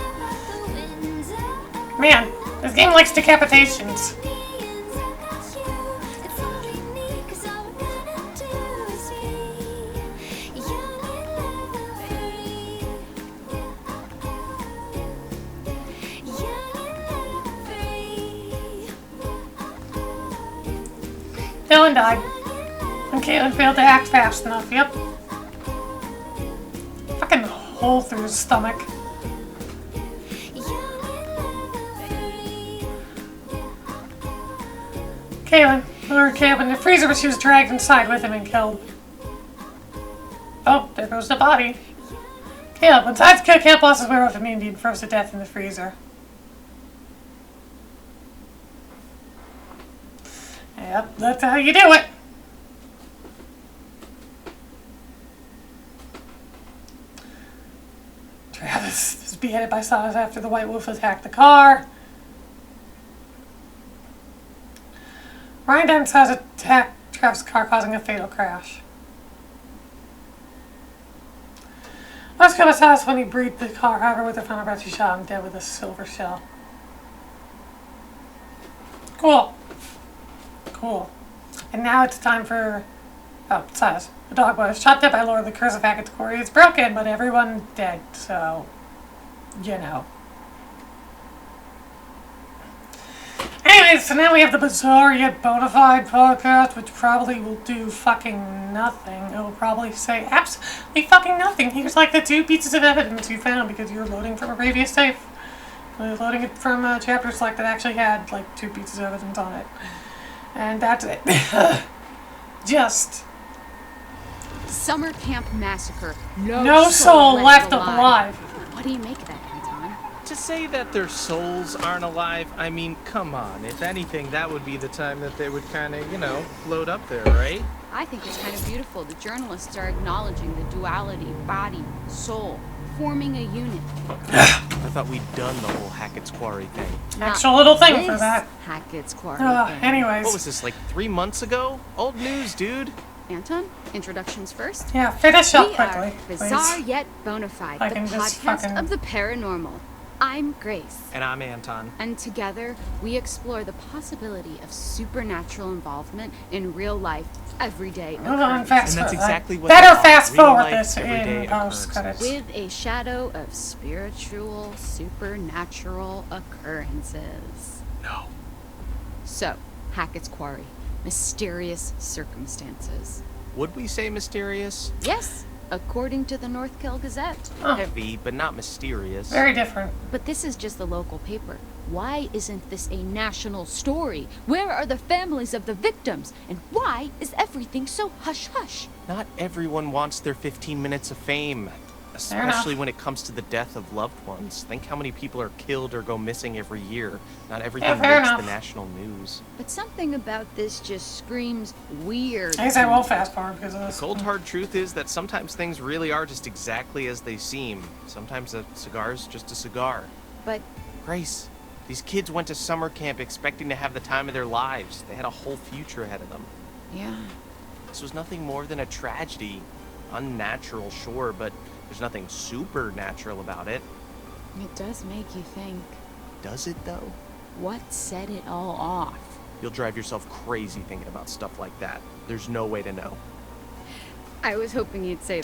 Man, this game likes decapitations. Dylan died. And Caitlin failed to act fast enough, yep. Fucking hole through his stomach. Caitlin lured Caleb in the freezer, but she was dragged inside with him and killed. Oh, there goes the body. Caleb, when Sides kill, Caleb lost his werewolf immunity and froze to death in the freezer. Yep, that's how you do it. Travis is beheaded by Sides after the White Wolf attacked the car. Ryan Dance has attacked Travis' car, causing a fatal crash. Let's go to Sides when he breathed the car. However, with the final breath, she shot him dead with a silver shell. Cool. Cool. And now it's time for... Oh, Size. The dog was shot dead by Lord. The curse of Hackett's Quarry is broken, but everyone dead, so... You know. Anyways, so now we have the bizarre yet bona fide podcast, which probably will do fucking nothing. It will probably say absolutely fucking nothing. Here's like the 2 pieces of evidence you found because you're loading from a previous save. You're loading it from a chapter select that actually had like 2 pieces of evidence on it. And that's it. Just Summer Camp Massacre. no soul left alive. What do you make of that, Anton? To say that their souls aren't alive, I mean, come on. If anything, that would be the time that they would kind of, you know, float up there, right? I think it's kind of beautiful. The journalists are acknowledging the duality, body, soul, forming a unit. I thought we'd done the whole Hackett's Quarry thing. Extra little thing for that. Hackett's Quarry thing. Anyways. What was this, like 3 months ago? Old news, dude. Anton, introductions first. Yeah, finish up We quickly, are Bizarre please. Yet Bonafide, I the can just podcast fucking- of the paranormal. I'm Grace. And I'm Anton. And together, we explore the possibility of supernatural involvement in real life, everyday Hold on, occurrences. fast And that's forward. exactly what Better they are, fast real forward life, this everyday in post credits. With a shadow of spiritual, supernatural occurrences. No. So, Hackett's Quarry. Mysterious circumstances. Would we say mysterious? Yes, according to the North Kill Gazette. Oh, Heavy, but not mysterious. very different. But this is just the local paper. Why isn't this a national story? Where are the families of the victims? And why is everything so hush-hush? Not everyone wants their 15 minutes of fame. Especially when it comes to the death of loved ones. Think how many people are killed or go missing every year. Not everything fair makes enough. the national news. But something about this just screams weird. I guess I will fast forward because of The this. cold hard truth is that sometimes things really are just exactly as they seem. Sometimes a cigar's just a cigar. But Grace, these kids went to summer camp expecting to have the time of their lives. They had a whole future ahead of them. yeah, This was nothing more than a tragedy. Unnatural, sure, but there's nothing supernatural about it. it does make you think. Does it, though? What set it all off? You'll drive yourself crazy thinking about stuff like that. There's no way to know. I was hoping you'd say.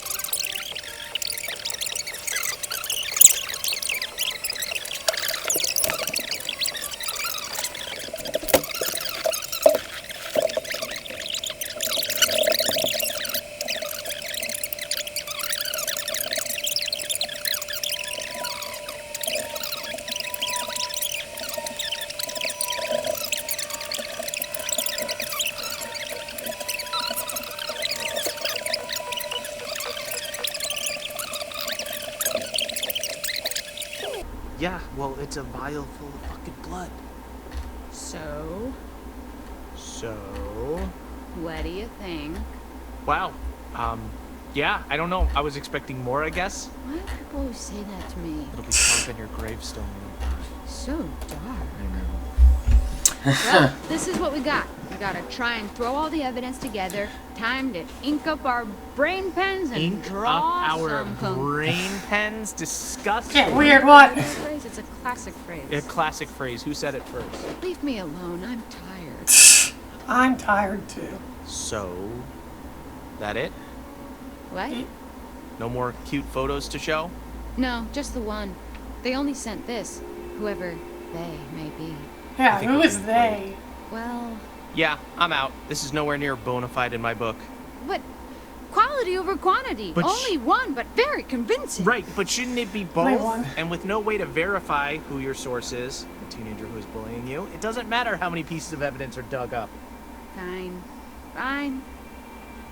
Yeah, well, it's a vial full of fucking blood. So, So... what do you think? Wow. Yeah, I don't know. I was expecting more, I guess. Why do people always say that to me? It'll be carved in your gravestone. So dark. I know. Well, this is what we got. We gotta try and throw all the evidence together. Time to ink up our brain pens and Ink draw up our some brain pens? Disgusting. Get weird, what? This phrase, it's a classic phrase. A classic phrase. Who said it first? Leave me alone. I'm tired. I'm tired too. So, that it? What? No more cute photos to show? No, just the one. They only sent this. Whoever they may be. Yeah, who is they? Well... Yeah, I'm out. This is nowhere near bona fide in my book. But quality over quantity. But only one, but very convincing. Right, but shouldn't it be Only both? one. And with no way to verify who your source is, the teenager who is bullying you, it doesn't matter how many pieces of evidence are dug up. Fine. Fine.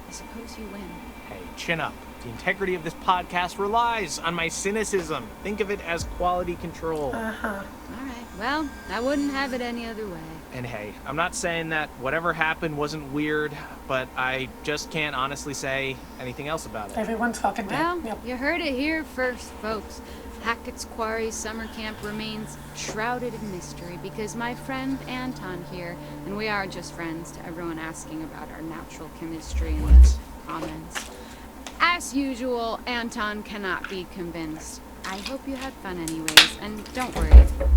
I suppose you win. Hey, chin up. The integrity of this podcast relies on my cynicism. Think of it as quality control. Uh-huh. All right. Well, I wouldn't have it any other way. And hey, I'm not saying that whatever happened wasn't weird, but I just can't honestly say anything else about it. Everyone's fucking dead. Well, Yep. you heard it here first, folks. Hackett's Quarry summer camp remains shrouded in mystery because my friend Anton here, and we are just friends to everyone asking about our natural chemistry in the comments. As usual, Anton cannot be convinced. I hope you had fun anyways, and don't worry,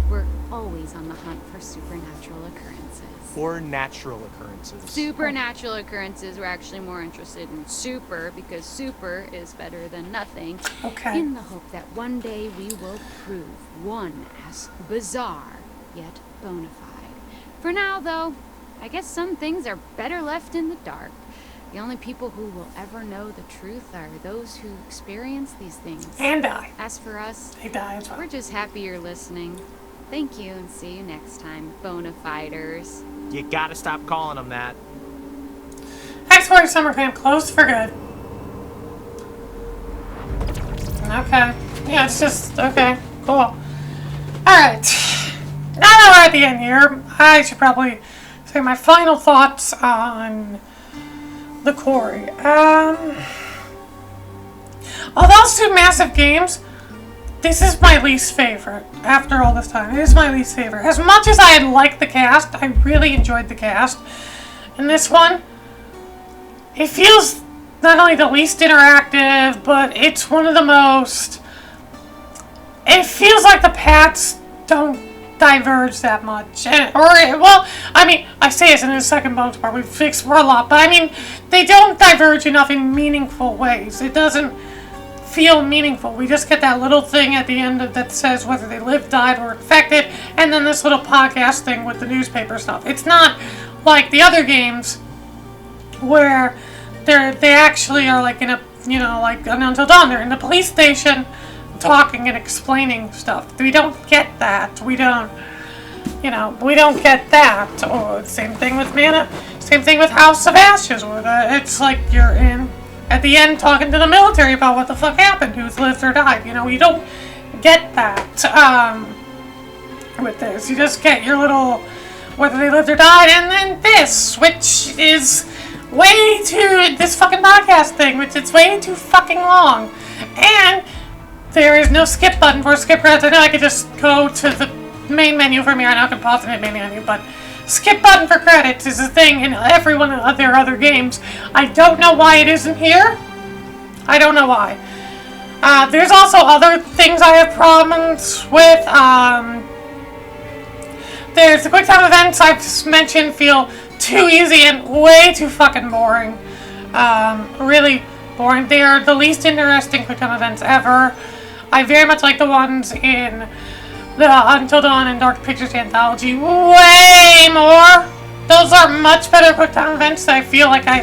we're always on the hunt for supernatural occurrences. Or natural occurrences. Supernatural occurrences, we're actually more interested in super, because super is better than nothing. Okay. In the hope that one day we will prove one as bizarre, yet bona fide. For now, though, I guess some things are better left in the dark. The only people who will ever know the truth are those who experience these things. And die. As for us, They die as well. we're just happy you're listening. Thank you, and see you next time, bona fiders. You gotta stop calling them that. X-Quarry summer camp closed for good. Okay. Yeah, it's just, okay, cool. Alright. Now that we're at the end here, I should probably say my final thoughts on the Quarry. Of those two massive games, this is my least favorite after all this time. It is my least favorite. As much as I liked the cast, I really enjoyed the cast. In this one, it feels not only the least interactive, but it's one of the most... It feels like the paths don't diverge that much. Well, I mean, I say this in the second bonus part, we've fixed a lot, but I mean, they don't diverge enough in meaningful ways. It doesn't feel meaningful. We just get that little thing at the end that says whether they lived, died, or infected, and then this little podcast thing with the newspaper stuff. It's not like the other games where they actually are like in a, you know, like Until Dawn, they're in the police station talking and explaining stuff. We don't get that. We don't get that. Or same thing with Mana. Same thing with House of Ashes, where it's like you're in at the end talking to the military about what the fuck happened, who's lived or died. You know, you don't get that with this. You just get your little whether they lived or died, and then this, which is way too this fucking podcast thing, which is way too fucking long, and there is no skip button for skip credits. I know I could just go to the main menu from here, and I can pause in the main menu, but skip button for credits is a thing in every one of their other games. I don't know why it isn't here. I don't know why. There's also other things I have problems with. There's the quick time events I've just mentioned feel too easy and way too fucking boring. Really boring. They are the least interesting quick time events ever. I very much like the ones in the Until Dawn and Dark Pictures anthology way more. Those are much better quick time events that I feel like I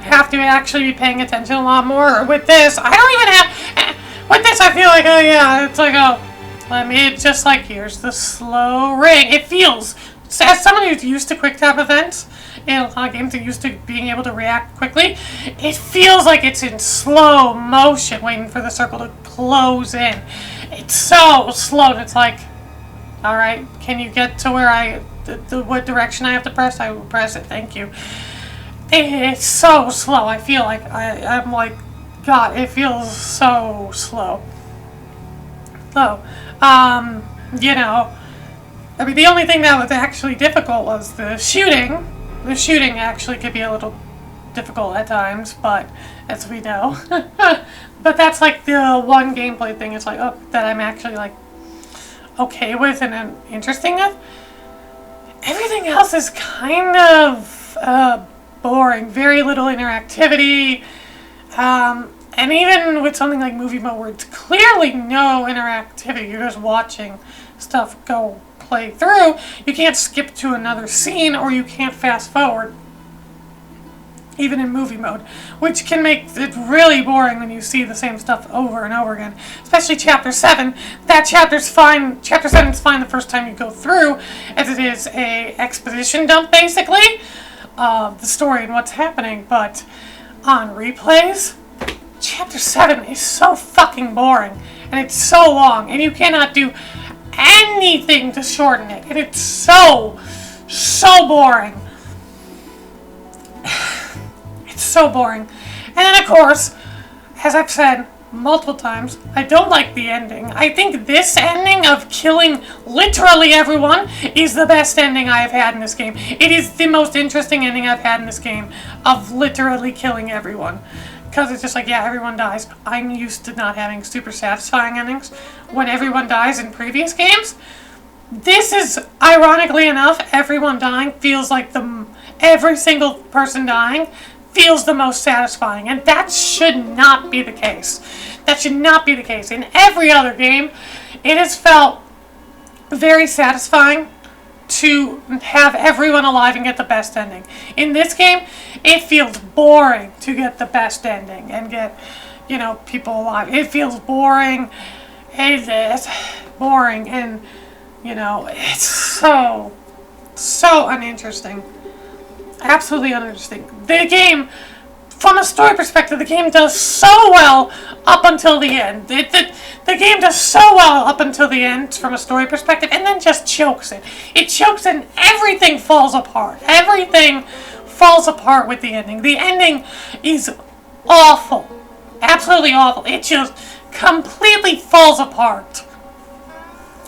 have to actually be paying attention a lot more. With this, I don't even have... With this, I feel like, oh yeah, it's like, oh, let me, it's just like, here's the slow ring. It feels, as someone who's used to quick time events, in a lot of games are used to being able to react quickly, it feels like it's in slow motion, waiting for the circle to close in. It's so slow, and it's like, alright, can you get to where what direction I have to press? I will press it, thank you. It's so slow. I feel like I'm like God, it feels so slow. Slow. You know, I mean, the only thing that was actually difficult was the shooting. The shooting actually could be a little difficult at times, but as we know. But that's like the one gameplay thing is like, oh, that I'm actually like okay with and I'm interesting with. Everything else is kind of boring. Very little interactivity. And even with something like movie mode where it's clearly no interactivity, you're just watching stuff go play through, you can't skip to another scene or you can't fast forward, even in movie mode, which can make it really boring when you see the same stuff over and over again. Especially Chapter 7. That chapter's fine. Chapter 7's fine the first time you go through, as it is a exposition dump, basically, of the story and what's happening, but on replays, Chapter 7 is so fucking boring, and it's so long, and you cannot do anything to shorten it, and it's so boring. It's so boring. And then, of course, as I've said multiple times, I don't like the ending. I think this ending of killing literally everyone is the best ending I have had in this game. It is the most interesting ending I've had in this game, of literally killing everyone. Because it's just like, yeah, everyone dies. I'm used to not having super satisfying endings when everyone dies in previous games. This is, ironically enough, everyone dying feels like every single person dying feels the most satisfying. And that should not be the case. That should not be the case. In every other game, it has felt very satisfying to have everyone alive and get the best ending. In this game, it feels boring to get the best ending and get, you know, people alive. It feels boring. It's boring, and, you know, it's so uninteresting. Absolutely uninteresting. The game, from a story perspective, the game does so well up until the end. The game does so well up until the end from a story perspective, and then just chokes it. It chokes and everything falls apart. Everything falls apart with the ending. The ending is awful. Absolutely awful. It just completely falls apart.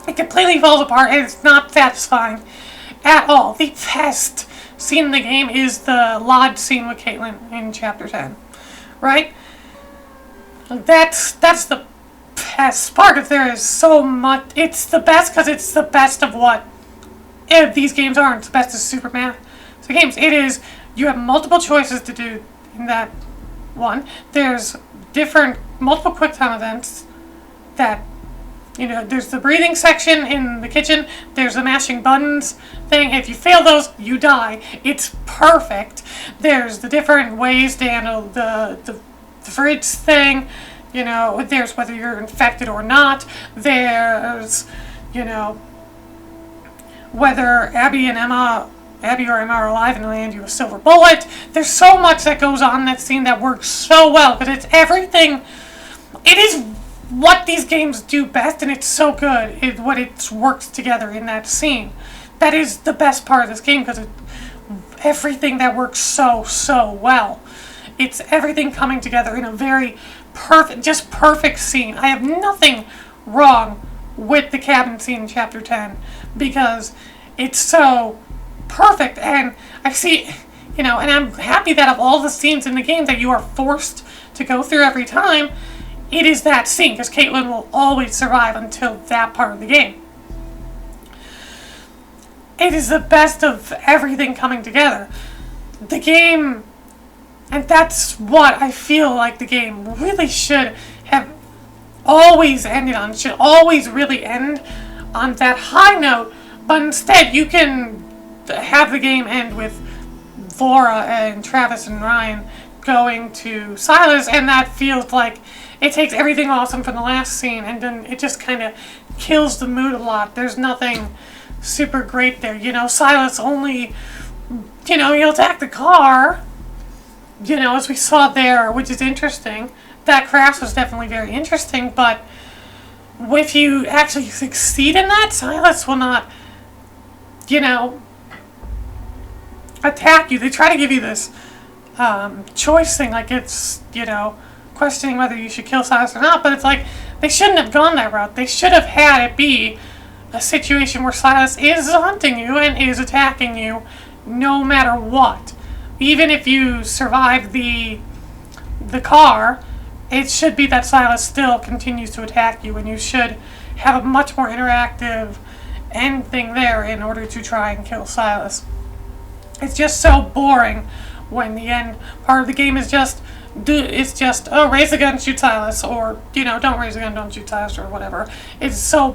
It completely falls apart, and it's not satisfying at all. The best scene in the game is the lodge scene with Caitlin in Chapter 10. Right? That's the best part. If there is so much, it's the best because it's the best of what these games are. It's the best of Superman. So games, it is, you have multiple choices to do in that one. There's multiple QuickTime events that, you know, there's the breathing section in the kitchen, there's the mashing buttons thing. If you fail those, you die. It's perfect. There's the different ways to handle the fridge thing. You know, there's whether you're infected or not. There's, you know, whether Abby or Emma are alive and land you a silver bullet. There's so much that goes on in that scene that works so well, because it's everything. It is what these games do best, and it's so good. It works together in that scene. That is the best part of this game, because everything that works so well. It's everything coming together in a very perfect scene. I have nothing wrong with the cabin scene in Chapter 10, because it's so perfect, and I see, you know, and I'm happy that of all the scenes in the game that you are forced to go through every time, it is that scene, because Caitlin will always survive until that part of the game. It is the best of everything coming together. The game, and that's what I feel like the game really should have always ended on. It should always really end on that high note, but instead you can have the game end with Laura and Travis and Ryan going to Silas, and that feels like it takes everything awesome from the last scene, and then it just kind of kills the mood a lot. There's nothing super great there. You know, Silas only, you know, he'll attack the car, you know, as we saw there, which is interesting. That crash was definitely very interesting, but if you actually succeed in that, Silas will not, you know, attack you. They try to give you this choice thing, like it's, you know, questioning whether you should kill Silas or not, but it's like, they shouldn't have gone that route. They should have had it be a situation where Silas is hunting you and is attacking you no matter what. Even if you survive the car, it should be that Silas still continues to attack you, and you should have a much more interactive end thing there in order to try and kill Silas. It's just so boring when the end part of the game is just, oh, raise the gun, shoot Silas, or, don't raise the gun, don't shoot Silas, or whatever. It's so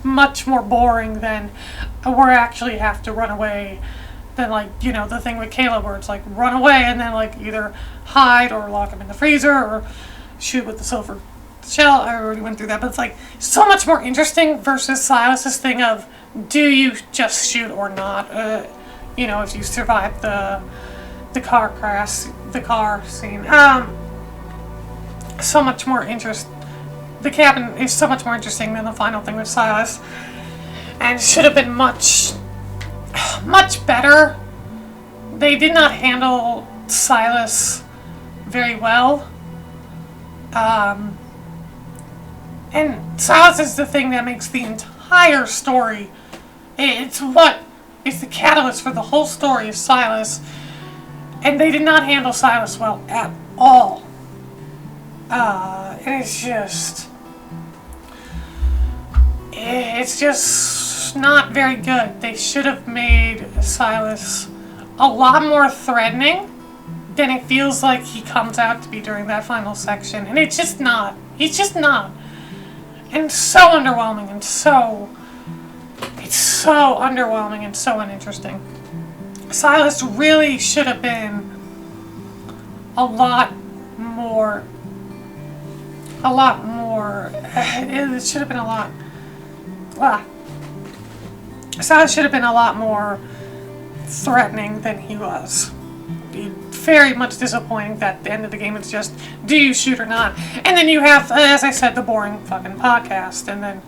much more boring than we actually have to run away than, like, the thing with Caleb where it's like run away and then, like, either hide or lock him in the freezer or shoot with the silver shell. I already went through that, but it's like so much more interesting versus Silas's thing of, do you just shoot or not? If you survive the car crash, the car scene. So much more interest. The cabin is so much more interesting than the final thing with Silas, and should have been much better. They did not handle Silas very well. And Silas is the thing that makes the entire story. It's what is the catalyst for the whole story of Silas. And they did not handle Silas well at all. And it's just not very good. They should have made Silas a lot more threatening than it feels like he comes out to be during that final section. And it's just not. He's just not. And so underwhelming and it's so underwhelming and so uninteresting. Silas really should have been a lot more, it should have been a lot, Silas should have been a lot more threatening than he was. Very much disappointing that at the end of the game it's just, do you shoot or not? And then you have, as I said, the boring fucking podcast, and then,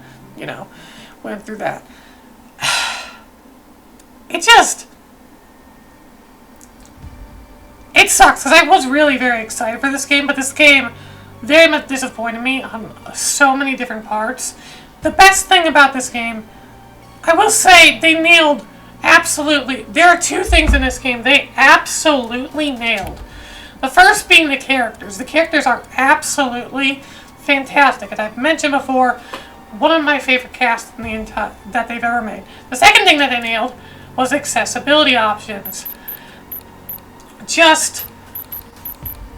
went through that. It sucks, because I was really very excited for this game, but this game very much disappointed me on so many different parts. The best thing about this game, I will say, they nailed, absolutely, there are two things in this game they absolutely nailed. The first being the characters. The characters are absolutely fantastic, and I've mentioned before, one of my favorite casts in the entire that they've ever made. The second thing that they nailed was accessibility options. Just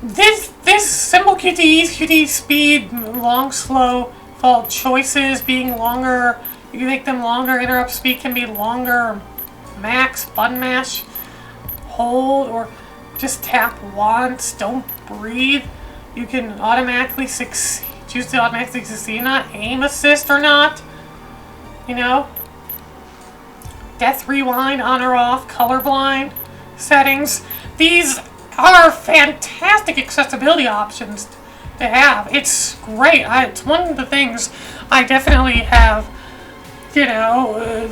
this simple QTE speed, long, slow, default choices being longer. You can make them longer. Interrupt speed can be longer. Max, button mash, hold, or just tap once. Don't breathe. You can automatically choose to automatically succeed, not aim assist or not. Death rewind, on or off, colorblind settings. These are fantastic accessibility options to have. It's great. It's one of the things I definitely have,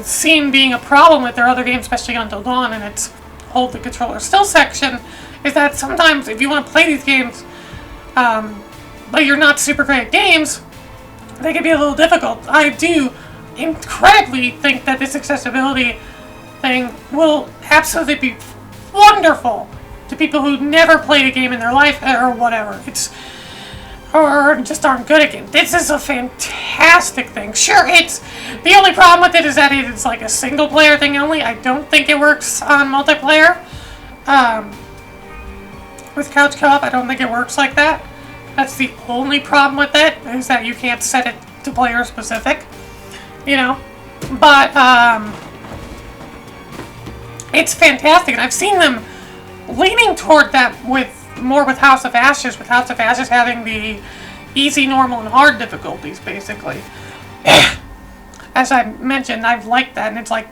seen being a problem with their other games, especially Until Dawn, and it's hold the controller still section, is that sometimes if you want to play these games, but you're not super great at games, they can be a little difficult. I do incredibly think that this accessibility thing will absolutely be wonderful to people who never played a game in their life or whatever. Or just aren't good at games. This is a fantastic thing. Sure, the only problem with it is that it's like a single player thing only. I don't think it works on multiplayer. With couch co-op, I don't think it works like that. That's the only problem with it, is that you can't set it to player specific. But it's fantastic, and I've seen them leaning toward that with House of Ashes, with House of Ashes having the easy, normal, and hard difficulties, basically. As I mentioned, I've liked that, and it's like,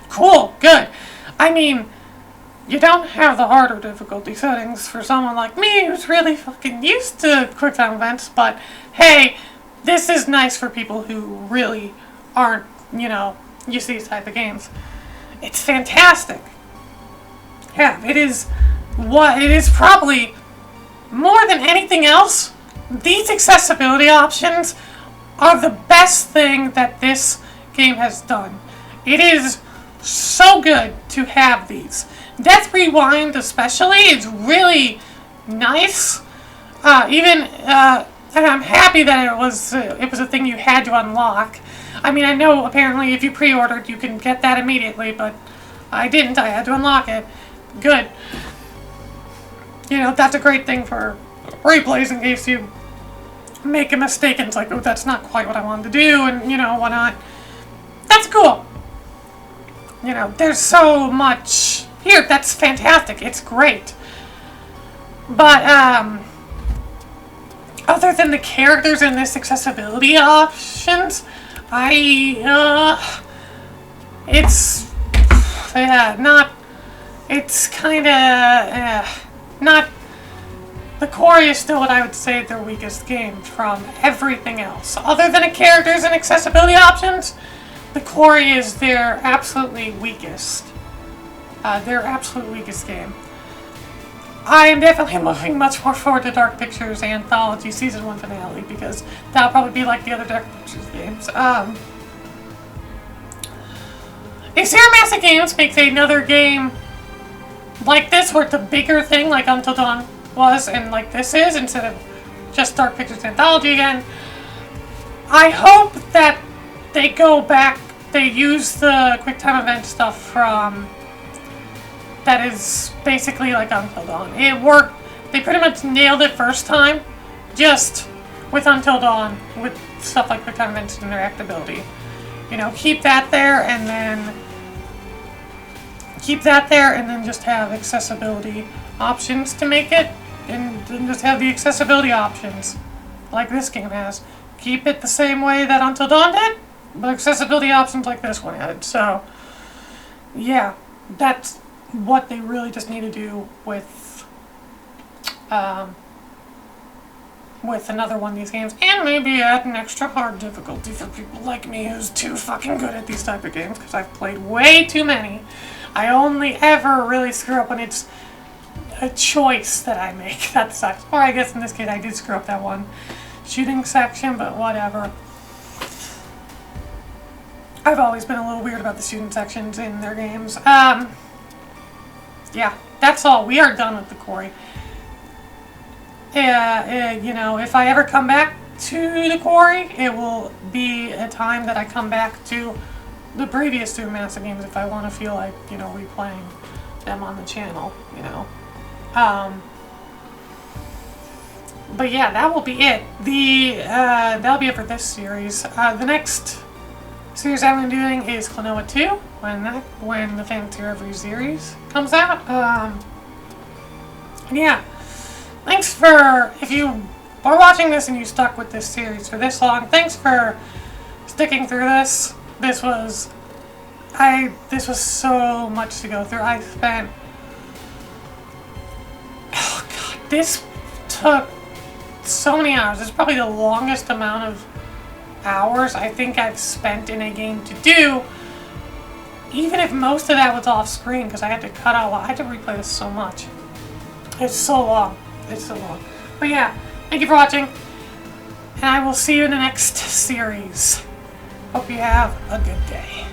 cool, good. I mean, you don't have the harder difficulty settings for someone like me who's really fucking used to QuickTime events, but hey, this is nice for people who really aren't, used to these type of games. It's fantastic. Yeah, it is probably more than anything else these accessibility options are the best thing that this game has done. It is so good to have these. Death Rewind especially is really nice. And I'm happy that it was a thing you had to unlock. I mean, I know apparently if you pre-ordered you can get that immediately, but I didn't. I had to unlock it. Good. You know, that's a great thing for replays in case you make a mistake and it's like, oh, that's not quite what I wanted to do, and, you know, whatnot. That's cool. You know, there's so much here. That's fantastic. It's great. But, other than the characters in this accessibility options, the Quarry is still what I would say their weakest game from everything else. Other than the characters and accessibility options, the Quarry is their absolutely weakest. Their absolute weakest game. I am definitely looking much more forward to Dark Pictures Anthology Season 1 finale, because that'll probably be like the other Dark Pictures games. If Sierra Massive Games makes another game like this, where it's a bigger thing like Until Dawn was and like this is, instead of just Dark Pictures Anthology again, I hope that they go back, they use the QuickTime event stuff from that is basically like Until Dawn. It worked. They pretty much nailed it first time, just with Until Dawn, with stuff like QuickTime events and interactability. You know, keep that there, and then just have accessibility options to make it, and then just have the accessibility options like this game has. Keep it the same way that Until Dawn did, but accessibility options like this one had. So, yeah, that's what they really just need to do with another one of these games, and maybe add an extra hard difficulty for people like me who's too fucking good at these type of games, because I've played way too many. I only ever really screw up when it's a choice that I make. That sucks. Or I guess in this case I did screw up that one shooting section, but whatever. I've always been a little weird about the shooting sections in their games. Yeah, that's all. We are done with the Quarry. You know, if I ever come back to the Quarry, it will be a time that I come back to the previous two Massive games if I want to feel like, you know, replaying them on the channel, you know. But yeah, that will be it. That'll be it for this series. The next series I'm going to be doing is Klonoa 2, when the Fantasy Reverie series comes out. Yeah. Thanks for, if you are watching this and you stuck with this series for this long, thanks for sticking through this. This was so much to go through. I spent, oh god, this took so many hours. This is probably the longest amount of hours I think I've spent in a game to do, even if most of that was off screen, because I had to cut out, I had to replay this so much. It's so long. It's so long. But yeah, thank you for watching, and I will see you in the next series. Hope you have a good day.